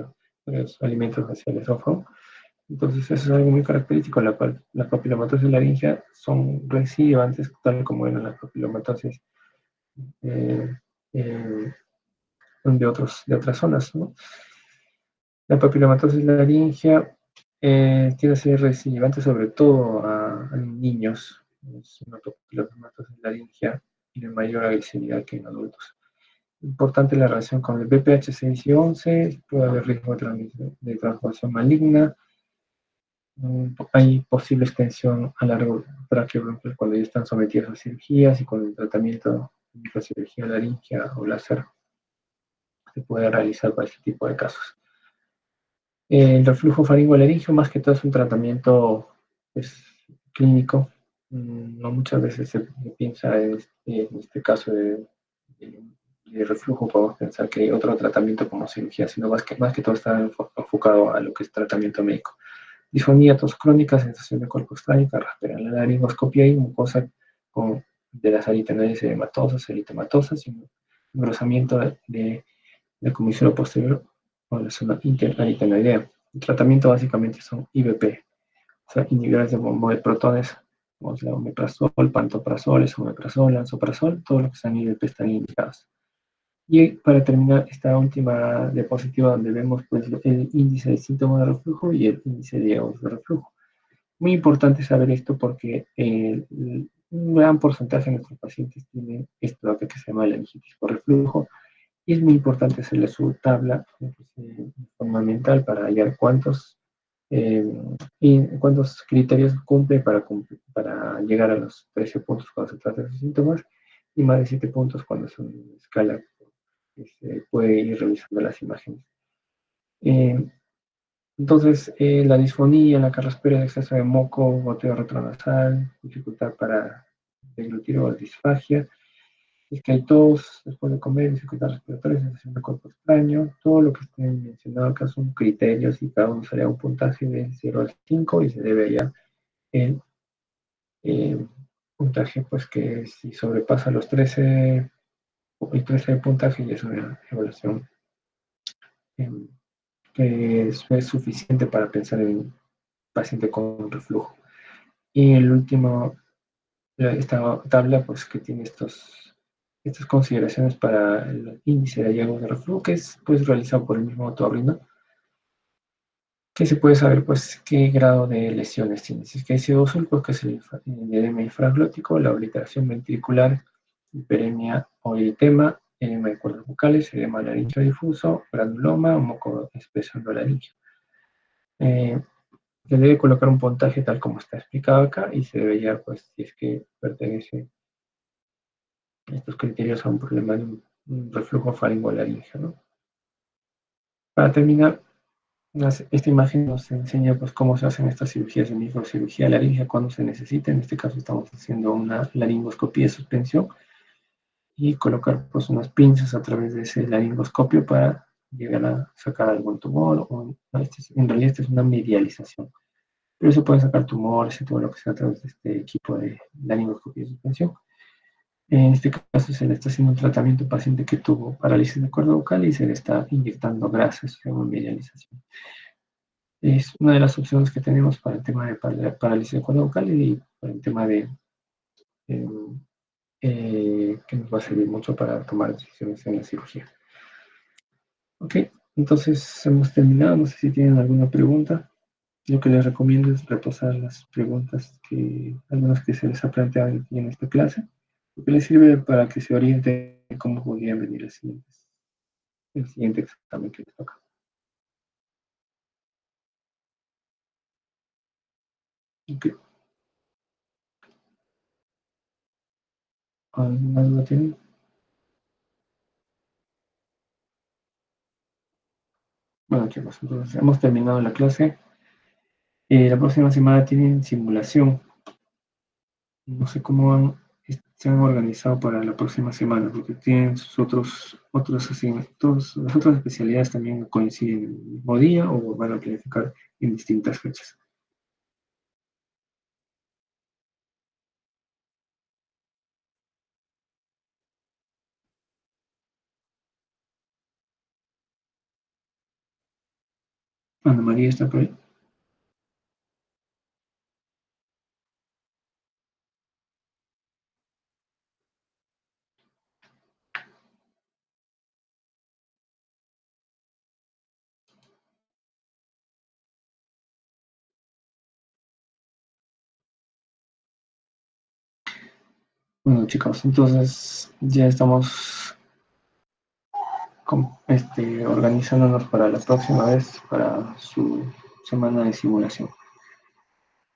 los alimentos hacia el esófago. Entonces, eso es algo muy característico. La papilomatosis laringea son recidivantes, tal como eran las papilomatosis eh, eh, de otras zonas, ¿no? La papilomatosis laringea tiende a ser recidivante sobre todo a niños. Es una papilomatosis laringea tiene mayor agresividad que en adultos. Importante la relación con el BPH 6 y 11, puede haber riesgo de transformación maligna. Hay posible extensión a largo traqueobronquial cuando ya están sometidos a cirugías y con el tratamiento de microcirugía laringea o láser se puede realizar para este tipo de casos. El reflujo faringolaringio más que todo es un tratamiento pues, clínico. No muchas veces se piensa en este caso de reflujo, podemos pensar que hay otro tratamiento como cirugía, sino más que todo está enfocado a lo que es tratamiento médico. Disfonía, tos crónica, sensación de cuerpo extraño, carraspera en la laringoscopia y mucosa de las aritenoides edematosas, eritematosa, y un engrosamiento de la comisura posterior o la zona interaritenoidea. El tratamiento básicamente son IVP, o sea, inhibidores de bombo de protones, como es la omeprazol, pantoprazol, esomeprazol, lansoprazol, todo lo que sean IVP están indicados. Y para terminar esta última diapositiva donde vemos pues, el índice de síntomas de reflujo y el índice de diagnóstico de reflujo. Muy importante saber esto porque un gran porcentaje de nuestros pacientes tienen esto que se llama laringitis por reflujo y es muy importante hacerle su tabla de forma mental para hallar cuántos criterios cumple para llegar a los 13 puntos cuando se trata de sus síntomas y más de 7 puntos cuando es una escala que se puede ir revisando las imágenes. Eh, entonces, la disfonía, la carraspera, exceso de moco, goteo retronasal, dificultad para deglutir o disfagia, es que hay tos después de comer, dificultad respiratoria, sensación de cuerpo extraño, todo lo que esté mencionado acá son criterios y cada uno sería un puntaje de 0 al 5 y se debe hallar el puntaje, pues que si sobrepasa los 13, el 13 de puntaje ya es una evaluación eh, que es suficiente para pensar en un paciente con reflujo. Y el último, esta tabla, pues que tiene estas consideraciones para el índice de hallazgos de reflujo, que es pues realizado por el mismo otorrino, que se puede saber pues qué grado de lesiones tiene. Si es que hay CO sulcos, que es el edema infraglótico, la obliteración ventricular, hiperemia o eritema, edema de cuerdas bucales, edema laríngeo difuso, granuloma o moco espeso endolaríngeo. Se debe colocar un puntaje tal como está explicado acá y se debe hallar pues si es que pertenece estos criterios a un problema de un reflujo faringolaríngeo, ¿no? Para terminar, esta imagen nos enseña pues, cómo se hacen estas cirugías de microcirugía laringea cuando se necesita. En este caso estamos haciendo una laringoscopía de suspensión y colocar pues, unas pinzas a través de ese laringoscopio para llegar a sacar algún tumor. En realidad esta es una medialización. Pero se pueden sacar tumores y todo lo que sea a través de este equipo de laringoscopia de suspensión. En este caso se le está haciendo un tratamiento a un paciente que tuvo parálisis de cuerda vocal y se le está inyectando grasas según medialización. Es una de las opciones que tenemos para el tema de parálisis de cuerda vocal y para el tema eh, que nos va a servir mucho para tomar decisiones en la cirugía. Ok, entonces hemos terminado. No sé si tienen alguna pregunta. Lo que les recomiendo es repasar las preguntas algunas que se les ha planteado aquí en esta clase, porque les sirve para que se orienten cómo podrían venir el siguiente examen que les toca. Okay. ¿Alguna duda tienen? Bueno, chicos, entonces hemos terminado la clase. La próxima semana tienen simulación. No sé cómo van se han organizado para la próxima semana, porque tienen sus las otras especialidades también coinciden en el mismo día o van a planificar en distintas fechas. Ana María está por ahí. Bueno, chicos, entonces ya estamos organizándonos para la próxima vez, para su semana de simulación.